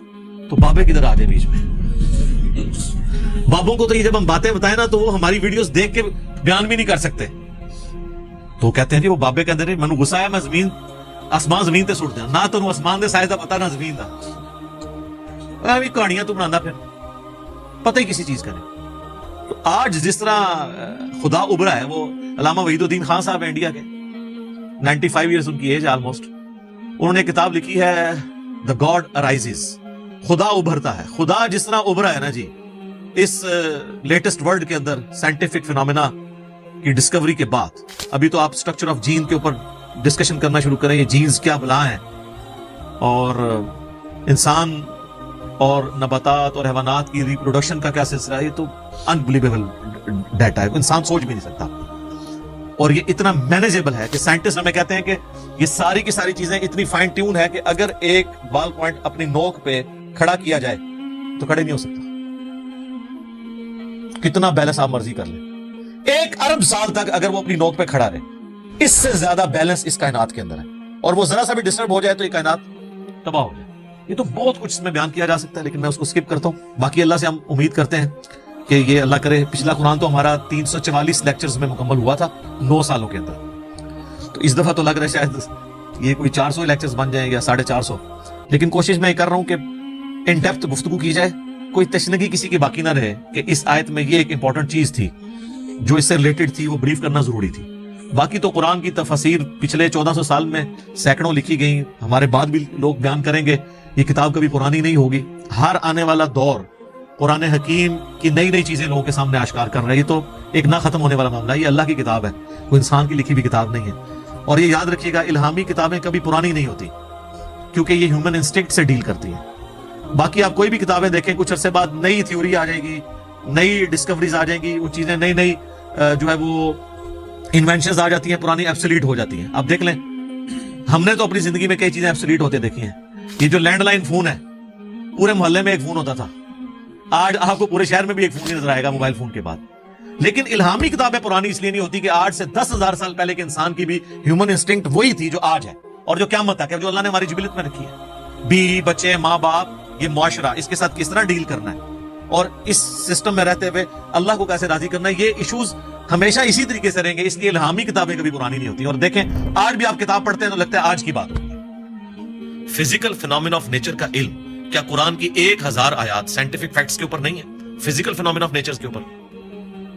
تو بابے کدھر آ جائے بیچ میں؟ بابوں کو تو یہ جب ہم باتیں بتائیں نا تو وہ ہماری ویڈیوز دیکھ کے بیان بھی نہیں کر سکتے. تو کہتے ہیں جی وہ بابے کے اندر مینوں غصہ آیا, میں زمین آسمان زمین تے سٹ دیا, نہ تو آسمان دے سائز دا پتا نہ زمین دا. ابھی کہانیاں تو بنانا, پھر پتہ ہی کسی چیز کا نہیں. تو آج جس طرح خدا ابھرا ہے, وہ علامہ وحید الدین خان صاحب انڈیا کے, 95 ایئرز ان کی ایج آلموسٹ. انہوں نے کتاب لکھی ہے دا گاڈ ارائزز, خدا ابھرتا ہے. خدا جس طرح ابھرا ہے نا جی اس لیٹسٹ ورلڈ کے اندر سائنٹیفک فینومینا کی ڈسکوری کے بعد, ابھی تو آپ اسٹرکچر آف جین کے اوپر ڈسکشن کرنا شروع کریں, یہ جینز کیا بلا ہیں, اور انسان اور نباتات اور حیوانات کی ریپروڈکشن کا کیا سلسلہ ہے. یہ تو انبلیویبل ڈیٹا ہے, انسان سوچ بھی نہیں سکتا. اور یہ اتنا مینیجیبل ہے کہ سائنٹسٹ ہمیں کہتے ہیں کہ یہ ساری کی ساری چیزیں اتنی فائن ٹیون ہے کہ اگر ایک بال پوائنٹ اپنی نوک پہ کھڑا کیا جائے تو کھڑے نہیں ہو سکتا. کتنا بیلنس آپ مرضی کر لیں, 1 ارب سال تک اگر وہ اپنی نوک پہ کھڑا رہے, اس سے زیادہ بیلنس اس کائنات کے اندر ہے. اور وہ ذرا سا بھی ڈسٹرب ہو جائے تو یہ کائنات تباہ ہو جائے. یہ تو بہت کچھ اس میں بیان کیا جا سکتا ہے, لیکن میں اس کو سکپ کرتا ہوں. باقی اللہ سے ہم امید کرتے ہیں کہ یہ اللہ کرے. پچھلا قرآن تو ہمارا 344 لیکچرز میں مکمل ہوا تھا 9 سالوں کے اندر. تو اس دفعہ تو لگ رہا ہے شاید یہ کوئی 400 لیکچرز بن جائیں یا 450. لیکن کوشش میں یہ کر رہا ہوں کہ ان ڈیپتھ گفتگو کی جائے, کوئی تشنگی کسی کی باقی نہ رہے کہ اس آیت میں یہ ایک امپورٹنٹ چیز تھی جو اس سے ریلیٹڈ تھی, وہ بریف کرنا ضروری تھی. باقی تو قرآن کی تفاسیر پچھلے 1400 سال میں سینکڑوں لکھی گئی, ہمارے بعد بھی لوگ بیان کریں گے. یہ کتاب کبھی پرانی نہیں ہوگی. ہر آنے والا دور قرآن حکیم کی نئی نئی چیزیں لوگوں کے سامنے آشکار کر رہا ہے. یہ تو ایک نہ ختم ہونے والا معاملہ ہے. یہ اللہ کی کتاب ہے, کوئی انسان کی لکھی بھی کتاب نہیں ہے. اور یہ یاد رکھیے گا, الہامی کتابیں کبھی پرانی نہیں ہوتی, کیونکہ یہ ہیومن انسٹنکٹ سے ڈیل کرتی ہیں. باقی آپ کوئی بھی کتابیں دیکھیں, کچھ عرصے بعد نئی تھیوری آ جائے گی, نئی ڈسکوریز آ جائیں گی, وہ چیزیں نئی نئی جو ہے وہ انوینشنز آ جاتی ہیں, پرانی ایبسولیٹ ہو جاتی ہیں. آپ دیکھ لیں, ہم نے تو اپنی زندگی میں کئی چیزیں ایبسولیٹ ہوتے دیکھی ہیں. یہ جو لینڈ لائن فون ہے, پورے محلے میں ایک فون ہوتا تھا, آج آپ کو پورے شہر میں بھی ایک فون ہی نظر آئے گا موبائل فون کے بعد. لیکن الہامی کتابیں پرانی اس لیے نہیں ہوتی کہ آج سے 10,000 سال پہلے کے انسان کی بھی ہیومن انسٹنکٹ وہی تھی جو آج ہے, اور جو قیامت تک ہے, جو اللہ نے ہماری جبلت میں رکھی ہے. بیوی بچے, ماں باپ, یہ معاشرہ, اس کے ساتھ کس طرح ڈیل کرنا ہے, اور اس سسٹم میں رہتے ہوئے اللہ کو کیسے راضی کرنا ہے, یہ ایشوز ہمیشہ اسی طریقے سے رہیں گے. اس لیے الہامی کتابیں کبھی پرانی نہیں ہوتی. اور دیکھیں, آج بھی آپ کتاب پڑھتے ہیں تو لگتا ہے آج کی بات ہوگی. فزیکل فینومینا آف نیچر کا علم, کیا قرآن کی 1000 آیات سائنٹیفک فیکٹس کے اوپر نہیں ہے, فزیکل فینومینا آف نیچر کے اوپر؟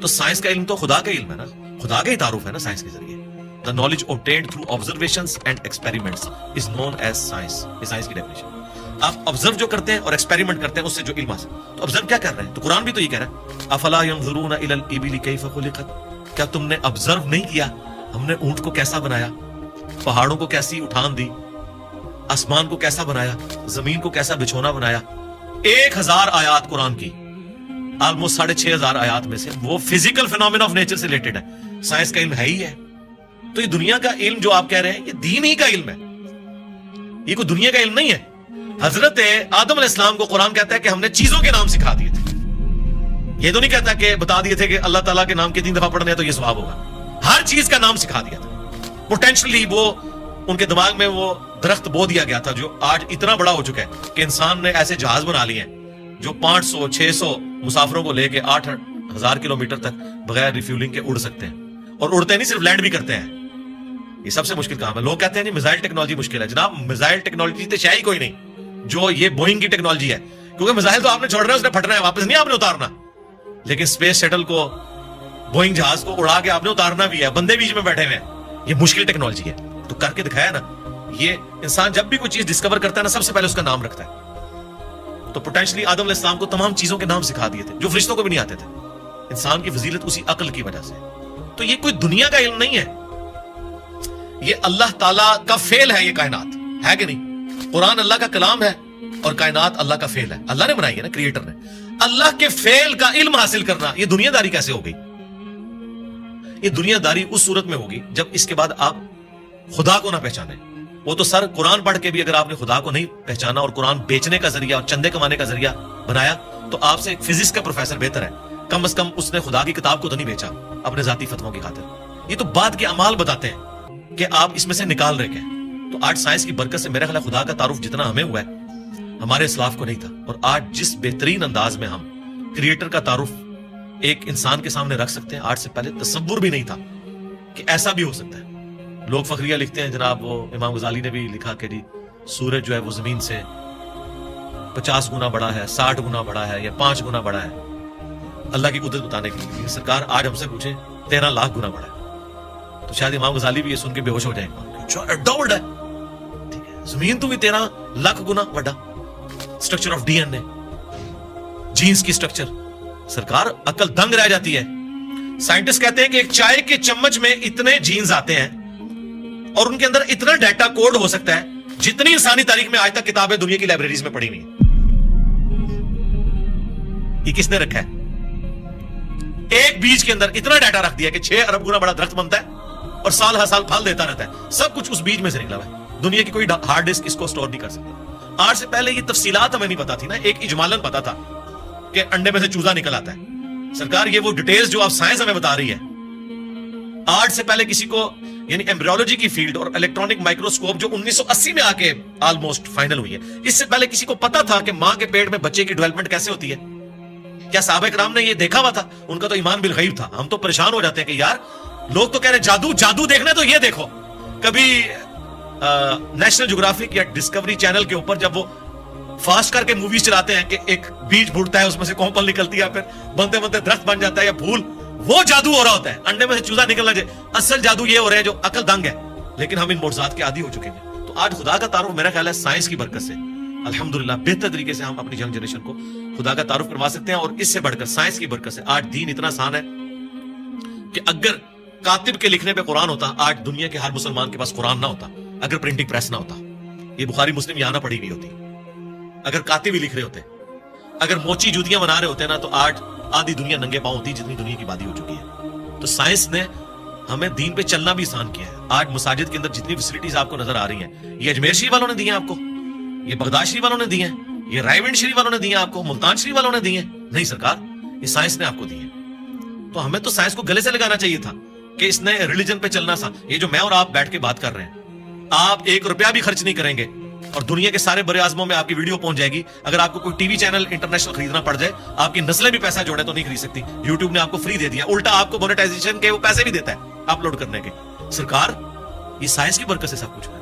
تو سائنس کا علم تو خدا کا علم ہے نا, خدا کا ہی تعارف ہے نا سائنس کے ذریعے. The knowledge obtained through observations and experiments is known as science. یہ سائنس کی ڈیفینیشن. آپ آبزرو جو کرتے ہیں اور ایکسپیریمنٹ کرتے ہیں, اس سے جو علم حاصل. تو آبزرو کیا کر رہے ہیں؟ تو قرآن بھی تو یہ کہہ رہا ہے, افلا ينظرون الى الابل كيف خلقت. کیا تم نے آبزرو نہیں کیا ہم نے اونٹ کو کیسا بنایا, پہاڑوں کو کیسی اٹھان دی, آسمان کو کیسا بنایا, زمین کو کیسا بچھونا بنایا. 1000 آیات قرآن کی, آلموسٹ 6500 آیات میں سے وہ فزیکل فینومینا آف نیچر سے ریلیٹڈ ہے. سائنس کا علم ہے ہی ہے. تو یہ دنیا کا علم جو آپ کہہ رہے ہیں, یہ دین ہی کا علم ہے, یہ کوئی دنیا کا علم نہیں ہے. حضرت آدم علیہ السلام کو قرآن کہتا ہے کہ ہم نے چیزوں کے نام سکھا دیے تھے. یہ تو نہیں کہتا کہ بتا دیے تھے کہ اللہ تعالیٰ کے نام کے 3 دفعہ پڑھنے ہیں تو یہ ثواب ہوگا. ہر چیز کا نام سکھا دیا تھا. پوٹینشلی وہ ان کے دماغ میں وہ درخت بو دیا گیا تھا جو آج اتنا بڑا ہو چکا ہے کہ انسان نے ایسے جہاز بنا لیے ہیں جو 500-600 مسافروں کو لے کے 8,000 کلومیٹر تک بغیر ریفیولنگ کے اڑ سکتے ہیں. اور اڑتے نہیں, صرف لینڈ بھی کرتے ہیں. یہ سب سے مشکل کام ہے. لوگ کہتے ہیں جی میزائل ٹیکنالوجی مشکل ہے. جناب میزائل ٹیکنالوجی تو شاید کوئی نہیں جو یہ بوئنگ کی ٹیکنالوجی ہے, کیونکہ میزائل تو آپ نے چھوڑ رہا ہے, اس نے پھٹنا ہے, واپس نہیں آپ نے اتارنا. لیکن اسپیس شٹل کو, بوئنگ جہاز کو اڑا کے آپ نے اتارنا بھی ہے, بندے بیچ میں بیٹھے ہوئے ہیں, یہ مشکل ٹیکنالوجی ہے, تو کر کے دکھایا نا. یہ انسان جب بھی کوئی چیز ڈسکور کرتا ہے نا, سب سے پہلے اس کا نام رکھتا ہے. تو پوٹینشلی آدم علیہ السلام کو تمام چیزوں کے نام سکھا دیے تھے جو فرشتوں کو بھی نہیں آتے تھے. انسان کی فضیلت اسی عقل کی وجہ سے. تو یہ کوئی دنیا کا علم نہیں ہے, یہ اللہ تعالیٰ کا فعل ہے. یہ کائنات ہے کہ نہیں؟ قرآن اللہ کا کلام ہے اور کائنات اللہ کا فعل ہے. اللہ نے بنائی ہے نا, کریٹر نے. اللہ کے فعل کا علم حاصل کرنا, یہ دنیا داری کیسے ہو گئی؟ یہ دنیا داری اس صورت میں ہوگی جب اس کے بعد آپ خدا کو نہ پہچانے. وہ تو سر قرآن پڑھ کے بھی اگر آپ نے خدا کو نہیں پہچانا اور قرآن بیچنے کا ذریعہ اور چندے کمانے کا ذریعہ بنایا, تو آپ سے ایک فزکس کا پروفیسر بہتر ہے. کم از کم اس نے خدا کی کتاب کو تو نہیں بیچا اپنے ذاتی فتووں کی خاطر. یہ تو بعد کے اعمال بتاتے ہیں کہ آپ اس میں سے نکال رہے ہیں. تو آج سائنس کی برکت سے میرا خیال ہے خدا کا تعارف جتنا ہمیں ہوا ہے ہمارے اسلاف کو نہیں تھا. اور آج جس بہترین انداز میں ہم کریٹر کا تعارف ایک انسان کے سامنے رکھ سکتے ہیں, آج سے پہلے تصور بھی نہیں تھا کہ ایسا بھی ہو سکتا ہے. لوگ فخریہ لکھتے ہیں جناب, وہ امام غزالی نے بھی لکھا کہ جی سورج جو ہے وہ زمین سے 50 گنا بڑا ہے, 60 گنا بڑا ہے, یا 5 گنا بڑا ہے. اللہ کی قدرت بتانے کے لیے سرکار آج ہم سے پوچھیں 13 لاکھ گنا بڑا ہے, تو شاید امام غزالی بھی یہ سن کے بے ہوش ہو جائیں گے. ایڈا بڑا ہے, ٹھیک ہے, زمین تو بھی 13 لاکھ گنا بڑا. Structure of D N A, genes کی اسٹرکچر, سرکار عقل دنگ رہ جاتی ہے. سائنٹسٹ کہتے ہیں کہ ایک چائے کے چمچ میں اتنے جینز آتے ہیں اور ان کے اندر اتنا ڈیٹا کوڈ ہو سکتا ہے جتنی انسانی تاریخ میں آج تک کتابیں دنیا کی لائبریریز میں پڑھی نہیں. یہ کس نے رکھا ہے؟ ایک بیج کے اندر اتنا ڈیٹا رکھ دیا کہ 6 ارب گنا بڑا درخت بنتا ہے اور سال ہر سال پھل دیتا رہتا ہے. سب کچھ اس بیج میں سے نکلا ہوا ہے. دنیا کی کوئی ہارڈ ڈسک اس کو سٹور نہیں کر سکتا. آج سے پہلے یہ تفصیلات ہمیں نہیں پتا تھی نا, ایک اجمالن پتا تھا کہ انڈے میں سے چوزا نکل آتا ہے. سرکار یہ وہ ڈیٹیلز جو آپ سائنس ہمیں بتا رہی ہے, آج سے پہلے کسی کو, یعنی ایمبریولوجی کی فیلڈ اور الیکٹرانک مائکروسکوپ جو 1980 میں آ کے آلموسٹ فائنل ہوئی ہے, اس سے پہلے کسی کو پتا تھا کہ ماں کے پیٹ میں بچے کی ڈیولپمنٹ کیسے ہوتی ہے؟ کیا صحابہ کرام نے یہ دیکھا ہوا تھا؟ ان کا تو ایمان بالغیب تھا. ہم تو پریشان ہو جاتے ہیں کہ یار لوگ تو کہہ رہے جادو جادو دیکھنا تو یہ دیکھو. کبھی نیشنل جغرافک یا ڈسکوری چینل کے اوپر جب وہ فاسٹ کر کے موویز چلاتے ہیں کہ ایک بیج پھوٹتا ہے, اس میں سے کونپل نکلتی ہے, پھر بنتے بنتے درخت بن جاتا ہے, یا پھول, وہ جادو ہو رہا ہوتا ہے. انڈے میں سے چوزا نکلنا جائے, اصل جادو یہ ہو رہا ہے جو عقل دنگ ہے. لیکن ہم ان معجزات کے عادی ہو چکے ہیں. تو آج خدا کا تعارف میرا خیال ہے سائنس کی برکت سے الحمدللہ بہتر طریقے سے ہم اپنی ینگ جنریشن کو خدا کا تعارف کروا سکتے ہیں. اور اس سے بڑھ کر سائنس کی برکت سے آج دین اتنا آسان ہے کہ اگر کاتب کے لکھنے پہ قرآن ہوتا, آج دنیا کے ہر مسلمان کے پاس قرآن نہ ہوتا. اگر پرنٹنگ پریس نہ ہوتا, یہ بخاری مسلم یہاں نہ پڑھی گئی ہوتی. اگر کاتب ہی لکھ رہے ہوتے, اگر موچی جوتیاں بنا رہے ہوتے نا, تو آج آدھی دنیا ننگے پاؤں ہوتی جتنی دنیا کی بادی ہو چکی ہے. تو سائنس نے ہمیں دین پہ چلنا بھی آسان کیا ہے. آج مساجد کے اندر جتنی فیسلٹیز آپ کو نظر آ رہی ہیں, یہ اجمیر شریف والوں نے دی ہیں آپ کو, یہ بغداد شریف والوں نے دی ہیں, یہ رائے ونڈ شریف والوں نے دی ہیں آپ کو, ملتان شریف والوں نے دی ہیں. نہیں سرکار, یہ سائنس نے آپ کو دی ہیں. تو ہمیں تو سائنس کو گلے سے لگانا چاہیے تھا کہ اس نے ریلیجن پہ چلنا سا. یہ جو میں اور آپ بیٹھ کے بات کر رہے ہیں, آپ 1 روپیہ بھی خرچ نہیں کریں گے اور دنیا کے سارے بڑے اعظموں میں آپ کی ویڈیو پہنچ جائے گی. اگر آپ کو کوئی ٹی وی چینل انٹرنیشنل خریدنا پڑ جائے, آپ کی نسلیں بھی پیسہ جوڑے تو نہیں خرید سکتی. یوٹیوب نے آپ کو فری دے دیا, الٹا آپ کو مونیٹائزیشن کے وہ پیسے بھی دیتا ہے اپلوڈ کرنے کے. سرکار یہ سائنس کی برکت سے سب کچھ ہے.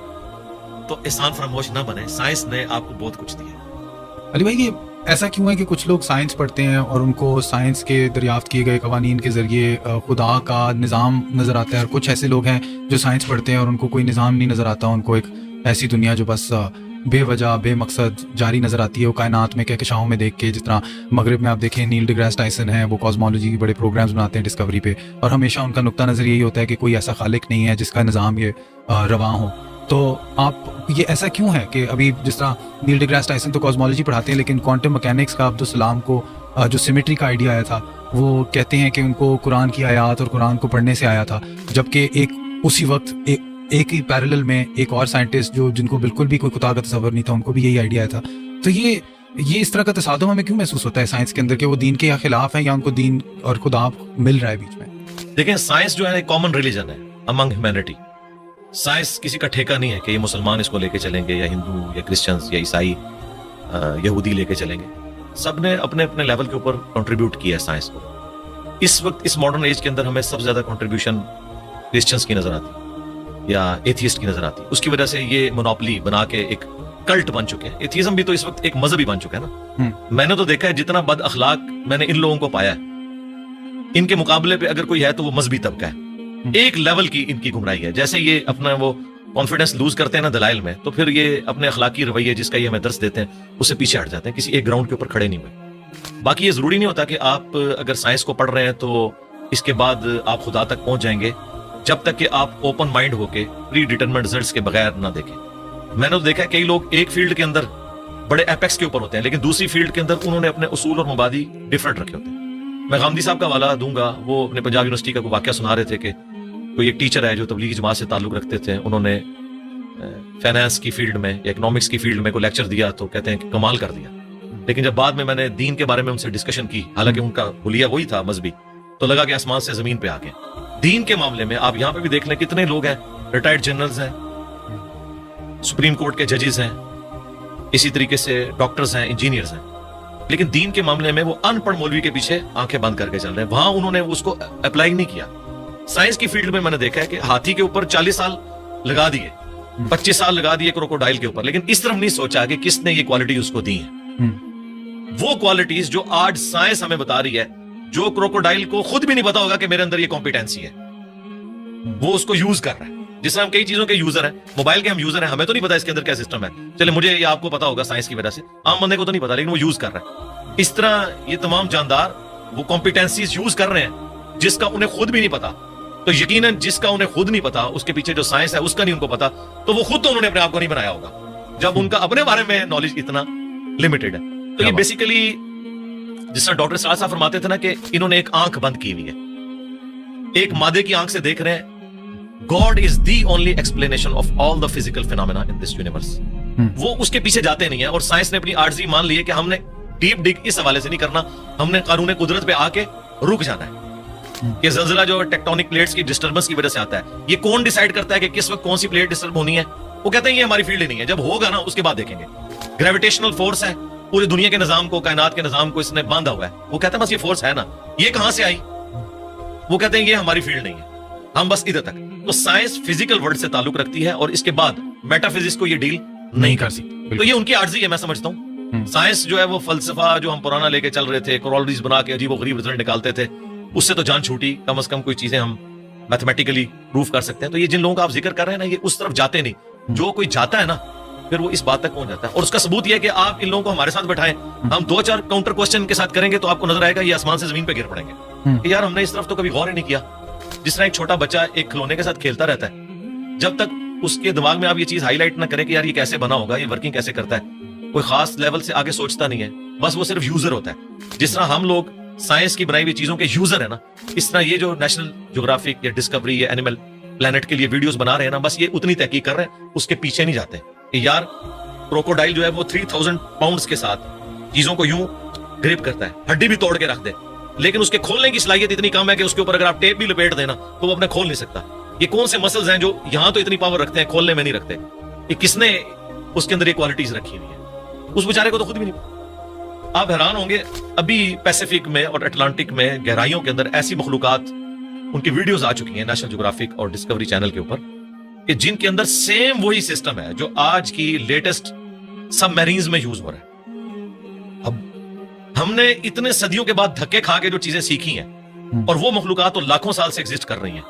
تو احسان فراموش نہ بنے, سائنس نے آپ کو بہت کچھ دیا. علی بھائی, یہ ایسا کیوں ہے کہ کچھ لوگ سائنس پڑھتے ہیں اور ان کو سائنس کے دریافت کیے گئے قوانین کے ذریعے خدا کا نظام نظر آتا ہے, اور کچھ ایسے لوگ ہیں جو سائنس پڑھتے ہیں اور ان کو کوئی نظام نہیں نظر آتا, ان کو ایک ایسی دنیا جو بس بے وجہ بے مقصد جاری نظر آتی ہے, وہ کائنات میں کہکشاؤں میں دیکھ کے. جس طرح مغرب میں آپ دیکھیں نیل ڈی گریس ٹائسن ہیں, وہ کاسمولوجی کے بڑے پروگرامز بناتے ہیں ڈسکوری پہ, اور ہمیشہ ان کا نقطہ نظر یہی ہوتا ہے کہ کوئی ایسا خالق نہیں ہے جس کا نظام یہ رواں ہو. تو آپ یہ ایسا کیوں ہے کہ ابھی جس طرح نیل ڈی گریس ٹائسن تو کاسمولوجی پڑھاتے ہیں, لیکن کوانٹم مکینکس کا عبدالسلام کو جو سیمیٹری کا آئیڈیا آیا تھا, وہ کہتے ہیں کہ ان کو قرآن کی آیات اور قرآن کو پڑھنے سے آیا تھا, جبکہ ایک اسی وقت ایک ہی پیرلل میں ایک اور سائنٹسٹ جو جن کو بالکل بھی کوئی خدا کا تصور نہیں تھا, ان کو بھی یہی آئیڈیا تھا. تو یہ اس طرح کا تصادم ہمیں کیوں محسوس ہوتا ہے سائنس کے اندر کہ وہ دین کے خلاف ہیں یا ان کو دین اور خدا مل رہا ہے بیچ میں؟ دیکھیں, سائنس جو ہے ایک کامن ریلیجن ہے امنگ ہیومینٹی. سائنس کسی کا ٹھیکہ نہیں ہے کہ یہ مسلمان اس کو لے کے چلیں گے, یا ہندو یا کرسچنز یا عیسائی یہودی لے کے چلیں گے. سب نے اپنے اپنے لیول کے اوپر کنٹریبیوٹ کیا ہے سائنس کو. اس وقت اس ماڈرن ایج کے اندر ہمیں سب سے زیادہ کنٹریبیوشن کرسچنز کی نظر آتی یا ایتھیسٹ کی نظر آتی. اس کی وجہ سے یہ مونوپلی بنا کے ایک کلٹ بن چکے ہیں. ایتھیزم بھی تو اس وقت ایک مذہبی بن چکا ہے نا. میں نے تو دیکھا ہے جتنا بد اخلاق میں نے ان لوگوں کو پایا ہے, ان کے مقابلے پہ اگر کوئی ہے تو وہ مذہبی طبقہ ہے. ایک لیول کی ان کی گمراہی ہے. جیسے یہ اپنا وہ کانفیڈنس لوز کرتے ہیں نا دلائل میں, تو پھر یہ اپنے اخلاقی رویے جس کا یہ ہمیں درس دیتے ہیں اس سے پیچھے ہٹ جاتے ہیں, کسی ایک گراؤنڈ کے اوپر کھڑے نہیں ہوئے. باقی یہ ضروری نہیں ہوتا کہ آپ اگر سائنس کو پڑھ رہے ہیں تو اس کے بعد آپ خدا تک پہنچ جائیں گے, جب تک کہ آپ اوپن مائنڈ ہو کے پری ڈیٹرمنٹ ریزلٹس کے بغیر نہ دیکھیں. میں نے تو دیکھا ہے کئی لوگ ایک فیلڈ کے اندر بڑے ایپیکس کے اوپر ہوتے ہیں, لیکن دوسری فیلڈ کے اندر انہوں نے اپنے اصول اور مبادی ڈفرنٹ رکھے ہوتے ہیں. میں غامدی صاحب کا حوالہ دوں گا, وہ اپنے پنجاب یونیورسٹی کا کوئی واقعہ سنا رہے تھے کہ کوئی ایک ٹیچر ہے جو تبلیغی جماعت سے تعلق رکھتے تھے, انہوں نے فائنانس کی فیلڈ میں یا اکنامکس کی فیلڈ میں کوئی لیکچر دیا تو کہتے ہیں کہ کمال کر دیا. لیکن جب بعد میں نے دین کے بارے میں ان سے ڈسکشن کی, حالانکہ ان کا حلیہ وہی تھا مذہبی, تو لگا کہ آسمان سے زمین پہ آ گئے. دین کے معاملے میں آپ یہاں پہ بھی دیکھ لیں کتنے لوگ ہیں, ریٹائرڈ جنرلز ہیں, سپریم کورٹ کے ججز ہیں, اسی طریقے سے ڈاکٹرز ہیں, انجینئرز ہیں, لیکن دین کے معاملے میں وہ ان پڑھ مولوی کے پیچھے آنکھیں بند کر کے چل رہے ہیں. وہاں انہوں نے اس کو اپلائی نہیں کیا. سائنس کی فیلڈ میں نے دیکھا ہے کہ ہاتھی کے اوپر 40 سال لگا دیے, 25 سال لگا دیے کروکوڈائل کے اوپر, لیکن اس طرف نہیں سوچا کہ کس نے یہ کوالٹی اس کو دی ہے. وہ کوالٹیز جو آج سائنس ہمیں بتا رہی ہے, جو کروکوڈائل کو خود بھی نہیں پتا ہوگا کہ میرے اندر یہ کمپیٹنسی ہے, وہ اس کو یوز کر رہا ہے. جس طرح ہم کئی چیزوں کے یوزر ہیں, موبائل کے ہم یوزر ہیں, ہمیں تو نہیں پتا اس کے اندر کیا سسٹم ہے, چلے مجھے یا آپ کو پتا ہوگا سائنس کی وجہ سے, عام بندے کو تو نہیں پتا, لیکن وہ یوز کر رہا ہے. اس طرح یہ تمام جاندار وہ کمپیٹنسیز یوز کر رہے ہیں جس کا انہیں خود بھی نہیں پتا. تو یقیناً جس کا انہیں خود نہیں پتا, اس کے پیچھے جو سائنس ہے اس کا نہیں ان کو پتا, تو وہ خود تو انہوں نے اپنے آپ کو نہیں بنایا ہوگا جب ان کا اپنے بارے میں نالج اتنا لمیٹڈ ہے. تو یہ بیسیکلی جس طرح ڈاکٹر سعد صاحب فرماتے تھے نا کہ انہوں نے ایک آنکھ بند کی ہوئی ہے, ایک مادے کی آنکھ سے دیکھ رہے ہیں. God is the only explanation of all the physical phenomena in this universe. وہ اس کے پیچھے جاتے نہیں ہیں, اور سائنس نے اپنی عاجزی مان لی ہے کہ ہم نے ڈیپ ڈگ اس حوالے سے نہیں کرنا, ہم نے قانون قدرت پہ آ کے رک جانا ہے. کہ زلزلہ جو ٹیکٹونک پلیٹس کی ڈسٹربنس کی وجہ سے آتا ہے, یہ کون ڈیسائیڈ کرتا ہے کہ کس وقت کون سی پلیٹ ڈسٹرب ہونی ہے؟ وہ کہتے ہیں یہ ہماری فیلڈ نہیں ہے, جب ہوگا نا اس کے بعد دیکھیں گے. گریویٹیشنل فورس ہے, پوری دنیا کے نظام کو, کائنات کے نظام کو اس نے باندھا ہوا ہے. وہ کہتے ہیں بس یہ فورس ہے نا, یہ کہاں سے آئی؟ وہ کہتے ہیں یہ ہماری فیلڈ نہیں ہے, ہم بس ادھر تک. تو سائنس فزیکل ورلڈ سے تعلق رکھتی ہے, اور اس کے بعد میٹا فزکس کو یہ ڈیل نہیں کر سکتی. تو یہ ان کی عاجزی ہے, میں سمجھتا ہوں. سائنس جو ہے وہ فلسفہ جو ہم پرانا لے کے چل رہے تھے, کورولریز بنا کے عجیب و غریب رزلٹ نکالتے تھے, اس سے تو جان چھوٹی. کم از کم کوئی چیزیں ہم میتھمیٹیکلی پروف کر سکتے ہیں. تو یہ جن لوگوں کا آپ ذکر کر رہے ہیں نا, یہ اس طرف جاتے نہیں. جو کوئی جاتا ہے نا پھر وہ اس بات تک پہنچ جاتا ہے. اور اس کا ثبوت یہ ہے کہ آپ ان لوگوں کو ہمارے ساتھ بٹھائیں, ہم 2-4 کاؤنٹر کوسچن کے ساتھ کریں گے تو آپ کو نظر آئے گا یہ آسمان سے زمین پہ گر پڑیں گے کہ یار ہم نے اس طرف تو کبھی غور ہی نہیں کیا. جس طرح ایک چھوٹا بچہ ایک کھلونے کے ساتھ کھیلتا رہتا ہے, جب تک اس کے دماغ میں آپ یہ چیز ہائی لائٹ نہ کریں کہ یار یہ کیسے بنا ہوگا, یہ ورکنگ کیسے کرتا ہے, کوئی خاص لیول سے آگے سوچتا نہیں ہے, بس وہ صرف یوزر ہوتا ہے. جس طرح ہم لوگ سائنس کی بنائی ہوئی چیزوں کے یوزر ہیں نا, اس طرح یہ جو نیشنل جغرافک یا ڈسکوری یا اینیمل پلانٹ کے لیے ویڈیوز بنا رہے ہیں نا, بس یہ اتنی تحقیق کر رہے ہیں, اس کے پیچھے نہیں جاتے کہ یار کروکوڈائل جو ہے وہ 3000 پاؤنڈز کے ساتھ چیزوں کو یوں گریپ کرتا ہے, ہڈی بھی توڑ کے رکھ دے, لیکن اس کے کھولنے کی صلاحیت اتنی کم ہے کہ اس کے اوپر اگر آپ ٹیپ بھی لپیٹ دینا تو وہ اپنے کھول نہیں سکتا. یہ کون سے مسلز ہیں جو یہاں تو اتنی پاور رکھتے ہیں, کھولنے میں نہیں رکھتے؟ یہ کس نے اس کے اندر یہ کوالٹیز رکھی ہوئی ہیں؟ اس بیچارے کو تو خود بھی نہیں. آپ حیران ہوں گے, ابھی پیسیفک میں اور اٹلانٹک میں گہرائیوں کے اندر ایسی مخلوقات, ان کی ویڈیوز آ چکی ہیں نیشنل جغرافک اور ڈسکوری چینل کے اوپر, کہ جن کے اندر سیم وہی سسٹم ہے جو آج کی لیٹسٹ سب میرینز میں یوز ہو رہا ہے. اب ہم نے اتنے صدیوں کے بعد دھکے کھا کے جو چیزیں سیکھی ہیں, اور وہ مخلوقات تو لاکھوں سال سے ایگزسٹ کر رہی ہیں.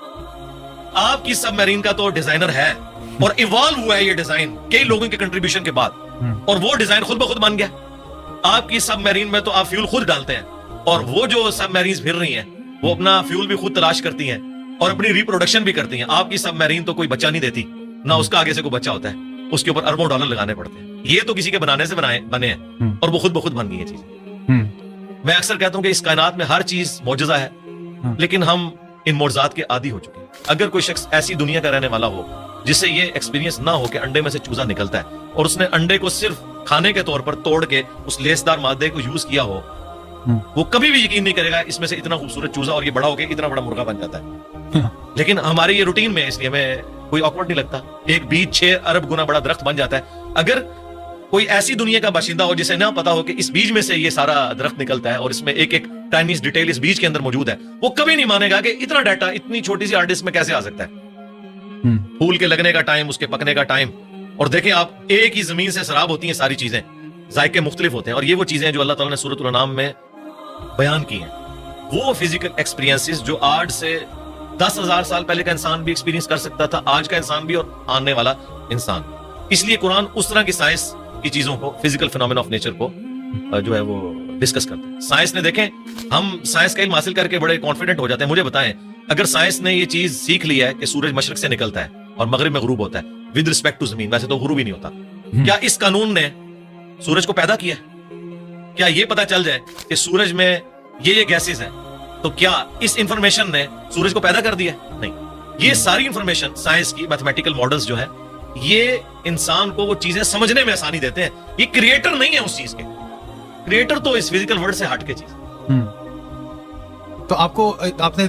آپ کی سب میرین کا تو ڈیزائنر ہے, اور ایوالو ہوا ہے یہ ڈیزائن کئی لوگوں کے کنٹریبیوشن کے بعد, اور وہ ڈیزائن خود بخود بن گیا. آپ کی سب میرین میں تو آپ فیول خود ڈالتے ہیں, اور وہ جو سب میرینز پھر رہی ہیں وہ اپنا فیول بھی خود تلاش کرتی ہیں اور اپنی ریپروڈکشن بھی کرتی ہیں. آپ کی سب میرین تو کوئی بچہ نہیں دیتی, نہ اس کا آگے سے کوئی بچہ ہوتا ہے, اس کے اوپر اربوں ڈالر لگانے پڑتے ہیں. یہ تو کسی کے بنانے سے بنے ہیں, اور وہ خود بخود بن گئی ہیں چیزیں. میں اکثر کہتا ہوں کہ اس کائنات میں ہر چیز معجزہ ہے, لیکن ہم ان معجزات کے عادی ہو چکے ہیں. اگر کوئی شخص ایسی دنیا کا رہنے والا ہو جس سے یہ ایکسپیرینس نہ ہو کہ انڈے میں سے چوزا نکلتا ہے, اور اس نے انڈے کو صرف کھانے کے طور پر توڑ کے اس لیسدار مادے کو یوز کیا ہو, وہ کبھی بھی یقین نہیں کرے گا اس میں سے اتنا خوبصورت چوزا اور یہ بڑا ہو کے اتنا بڑا مرغا بن جاتا ہے. لیکن ہماری یہ روٹین میں, اس لیے ہمیں کوئی آکورڈ نہیں لگتا. ایک بیج 6 ارب گنا بڑا درخت بن جاتا ہے. اگر کوئی ایسی دنیا کا باشندہ ہو جسے نہ پتا ہو کہ اس بیج میں سے یہ سارا درخت نکلتا ہے اور اس میں ایک ایک ٹائنی ڈیٹیل اس بیج کے اندر موجود ہے, وہ کبھی نہیں مانے گا کہ اتنا ڈیٹا اتنی چھوٹی سی ہارڈ ڈسک میں کیسے آ سکتا ہے. پھول کے لگنے کا ٹائم, اس کے پکنے کا ٹائم, اور دیکھیں آپ ایک ہی زمین سے سراب ہوتی ہیں ساری چیزیں, ذائقے مختلف ہوتے ہیں, اور یہ وہ چیزیں ہیں جو اللہ تعالیٰ نے سورۃ الانعام میں بیان کی ہیں. وہ فزیکل ایکسپیرینسز جو آج سے 10,000 سال پہلے کا انسان بھی ایکسپیرینس کر سکتا تھا, آج کا انسان بھی اور آنے والا انسان. اس لیے قرآن اس طرح کی سائنس کی چیزوں کو, فزیکل فینومینا آف نیچر کو جو ہے وہ ڈسکس کرتے ہیں. سائنس نے دیکھیں, ہم سائنس کا علم حاصل کر کے بڑے کانفیڈنٹ ہو جاتے ہیں. مجھے بتائیں, اگر سائنس نے یہ چیز سیکھ لیا ہے کہ سورج مشرق سے نکلتا ہے اور مغرب میں غروب ہوتا ہے ود رسپیکٹ ٹو زمین, ویسے تو غروب ہی نہیں ہوتا, کیا اس قانون نے سورج کو پیدا کیا ہے؟ کیا یہ پتا چل جائے کہ سورج میں یہ گیسز ہیں تو کیا اس انفارمیشن نے سورج کو پیدا کر دیا؟ نہیں. یہ ساری انفارمیشن سائنس کی میتھمیٹیکل ماڈلز جو ہے یہ انسان کو وہ چیزیں سمجھنے میں آسانی دیتے ہیں. یہ کریٹر نہیں ہے اس چیز کے, کریٹر تو اس فزیکل ورلڈ سے ہٹ کے چیز. تو آپ نے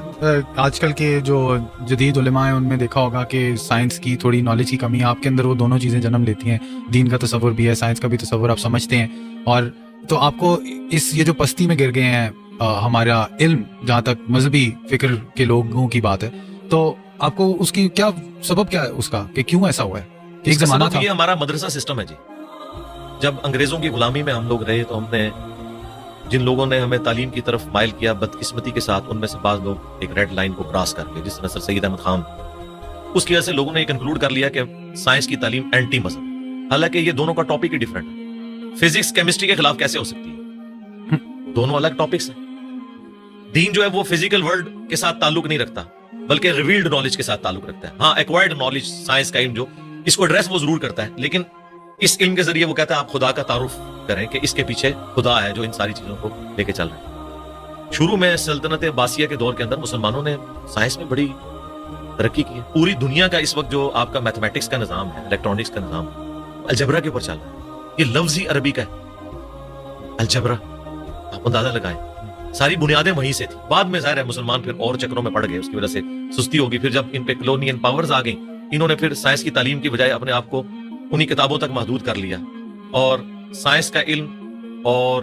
آج کل کے جو جدید علماء ہیں ان میں دیکھا ہوگا کہ سائنس کی تھوڑی نالج کی کمی ہے. آپ کے اندر وہ دونوں چیزیں جنم لیتی ہیں, دین کا تصور بھی ہے, سائنس کا بھی تصور آپ سمجھتے ہیں, اور تو آپ کو یہ جو پستی میں گر گئے ہیں ہمارا علم, جہاں تک مذہبی فکر کے لوگوں کی بات ہے, تو آپ کو اس کی کیا سبب کیا ہے اس کا, کہ کیوں ایسا ہوا ہے؟ ایک زمانہ تھا, یہ ہمارا مدرسہ سسٹم ہے جی. جب انگریزوں کی غلامی میں ہم لوگ رہے تو ہم نے, جن لوگوں نے ہمیں تعلیم کی طرف مائل کیا, بدقسمتی کے ساتھ ان میں سے بعض لوگ ایک ریڈ لائن کو کراس کر کے, جس طرح سر سید احمد خان, اس کی وجہ سے لوگوں نے یہ کنکلوڈ کر لیا کہ سائنس کی تعلیم اینٹی مذہب. حالانکہ یہ دونوں کا ٹاپک ہی ڈفرینٹ ہے. فزکس کیمسٹری کے خلاف کیسے ہو سکتی ہے؟ دونوں الگ ٹاپکس ہیں. دین جو ہے وہ فزیکل ورلڈ کے ساتھ تعلق نہیں رکھتا بلکہ ریویلڈ نالج کے ساتھ تعلق رکھتا ہے. ہاں, ایکوائرڈ نالج, سائنس کا علم جو اس کو ایڈریس وہ ضرور کرتا ہے, لیکن اس علم کے ذریعے وہ کہتا ہے آپ خدا کا تعارف کریں کہ اس کے پیچھے خدا ہے جو ان ساری چیزوں کو لے کے چل رہے ہیں. شروع میں سلطنت عباسیہ کے دور کے اندر مسلمانوں نے سائنس میں بڑی ترقی کی ہے. پوری دنیا کا اس وقت جو آپ کا میتھمیٹکس کا نظام ہے, الیکٹرانکس کا نظام, الجبرا کے اوپر چل رہا ہے. یہ لفظ ہی عربی کا ہے, الجبرا. آپ اندازہ لگائیں, ساری بنیادیں وہیں سے تھی. بعد میں ظاہر ہے مسلمان پھر اور چکروں میں پڑ گئے, اس کی وجہ سے سستی ہوگی. پھر جب ان پہ کلونین پاورز آ گئیں, انہوں نے پھر سائنس کی تعلیم کی بجائے اپنے آپ کو انہی کتابوں تک محدود کر لیا, اور سائنس کا علم اور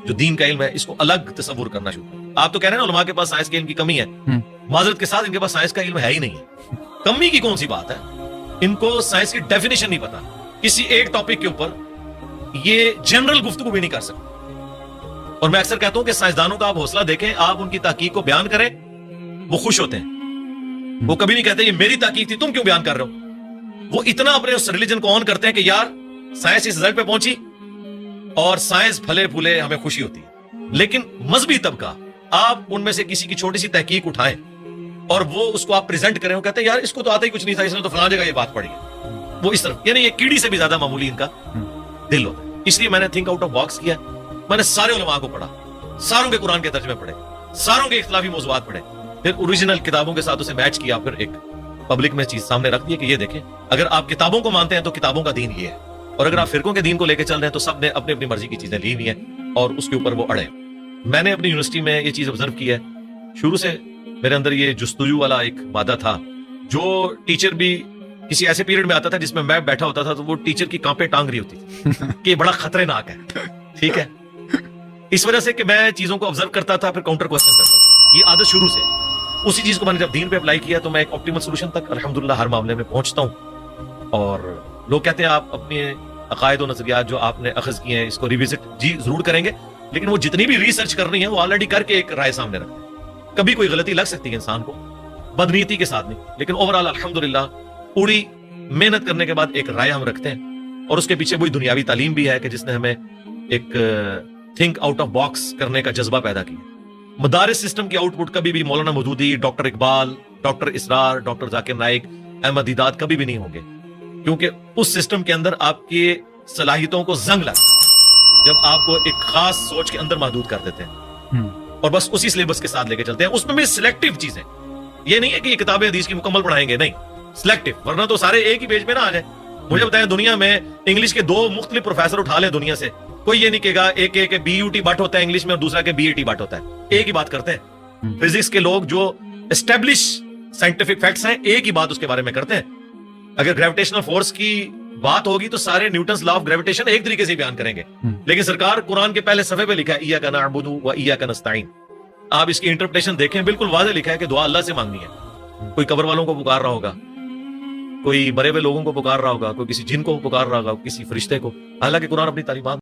جو دین کا علم ہے اس کو الگ تصور کرنا شروع کیا. آپ تو کہہ رہے ہیں علماء کے پاس سائنس کے علم کی کمی ہے, معذرت کے ساتھ ان کے پاس سائنس کا علم ہے ہی نہیں ہے. کمی کی کون سی بات ہے, ان کو سائنس کی ڈیفینیشن نہیں پتا. کسی ایک ٹاپک کے اوپر یہ جنرل گفتگو بھی نہیں کر سکتے. اور میں اکثر کہتا ہوں کہ سائنسدانوں کا آپ حوصلہ دیکھیں, آپ ان کی تحقیق کو بیان کریں, وہ خوش ہوتے ہیں. وہ کبھی نہیں کہتے یہ میری تحقیق تھی, تم کیوں بیان کر رہے ہو. وہ اتنا اپنے اس ریلیجن کو آن کرتے ہیں کہ یار سائنس اس رزلٹ پہ پہنچی اور سائنس پھلے پھولے, ہمیں خوشی ہوتی ہے. لیکن مذہبی طبقہ, آپ ان میں سے کسی کی چھوٹی سی تحقیق اٹھائیں اور وہ اس کو آپ پریزنٹ کریں, وہ کہتے ہیں یار اس کو تو آتا ہی کچھ نہیں تھا, اس نے تو فلاں جگہ یہ بات پڑھی ہے. وہ اس طرف, یعنی یہ کیڑی سے بھی زیادہ معمولی ان کا دل ہوتا ہے. اس لیے میں نے تھنک آؤٹ آف باکس کیا. میں نے سارے علماء کو پڑھا, ساروں کے قرآن کے ترجمے پڑھے, ساروں کے اختلافی موضوعات پڑھے, پھر اوریجنل کتابوں کے ساتھ اسے میچ کیا, پھر ایک پبلک میں چیز سامنے رکھ دی کہ یہ دیکھیں, اگر آپ کتابوں کو مانتے ہیں تو کتابوں کا دین یہ ہے, اور اگر آپ فرقوں کے دین کو لے کے چل رہے ہیں تو سب نے اپنی اپنی مرضی کی چیزیں لی ہوئی ہیں اور اس کے اوپر وہ اڑے. میں نے اپنی یونیورسٹی میں یہ چیز آبزرو کی ہے. شروع سے میرے اندر یہ جستجو والا ایک مادہ تھا, جو ٹیچر بھی کسی ایسے پیریڈ میں آتا تھا جس میں میں بیٹھا ہوتا تھا تو وہ ٹیچر کی کانپیں ٹانگ رہی ہوتی تھی کہ یہ بڑا خطرناک ہے. ٹھیک ہے, اس وجہ سے کہ میں چیزوں کو آبزرو کرتا تھا, پھر کاؤنٹر کوسچن کرتا تھا. یہ عادت شروع سے, اسی چیز کو میں نے جب دین پہ اپلائی کیا تو میں ایک آپٹیمل سولوشن تک الحمدللہ ہر معاملے میں پہنچتا ہوں. اور لوگ کہتے ہیں آپ اپنے عقائد و نظریات جو آپ نے اخذ کیے ہیں اس کو ریوزٹ جی ضرور کریں گے, لیکن وہ جتنی بھی ریسرچ کرنی ہے وہ آلریڈی کر کے ایک رائے سامنے رکھتے ہیں. کبھی کوئی غلطی لگ سکتی ہے انسان کو, بدنیتی کے ساتھ نہیں, لیکن اوور آل الحمدللہ پوری محنت کرنے کے بعد ایک رائے ہم رکھتے ہیں. اور اس کے پیچھے وہی دنیاوی تعلیم بھی ہے کہ جس نے ہمیں ایک تھنک آؤٹ آف باکس کرنے کا جذبہ پیدا کیا. مدارس سسٹم کی آؤٹ پٹ کبھی بھی مولانا مودودی, ڈاکٹر اقبال, ڈاکٹر اسرار, ڈاکٹر ذاکر نائک, احمد دیدات کبھی بھی نہیں ہوں گے, کیونکہ اس سسٹم کے اندر آپ کی صلاحیتوں کو زنگ لگتا ہے جب آپ کو ایک خاص سوچ کے اندر محدود کر دیتے ہیں اور بس اسی سلیبس کے ساتھ لے کے چلتے ہیں. اس میں بھی سلیکٹیو چیزیں, یہ نہیں ہے کہ یہ کتابیں حدیث کی مکمل پڑھائیں گے, نہیں, سلیکٹیو, ورنہ تو سارے ایک ہی پیج پہ نہ آ جائیں. مجھے بتائیں دنیا میں انگلش کے 2 مختلف پروفیسر اٹھا لیں دنیا سے, کوئی یہ نہیں کہے گا ایک ایک بی یو ٹی بٹ ہوتا ہے انگلش میں اور دوسرا کے بی اے ٹی بٹ ہوتا ہے. ایک ہی بات کرتے ہیں. فزکس کے لوگ جو اسٹیبلش سائنٹیفک فیکٹس ہیں ایک ہی بات اس کے بارے میں کرتے ہیں. اگر گریویٹیشنل فورس کی بات ہوگی تو سارے نیوٹنز لا آف گریویٹیشن ایک طریقے سے بیان کریں گے, لیکن سرکار قرآن کے پہلے صفحے پہ لکھا ہے ایاک نعبد و ایاک نستعین. آپ اس کی انٹرپریٹیشن دیکھیں, بالکل واضح لکھا ہے کہ دعا اللہ سے مانگنی ہے. کوئی قبر والوں کو پکار رہا ہوگا, کوئی مرے ہوئے لوگوں کو پکار رہا ہوگا, کوئی کسی جن کو پکار رہا ہوگا, کسی فرشتے کو, حالانکہ قرآن اپنی تعلیمات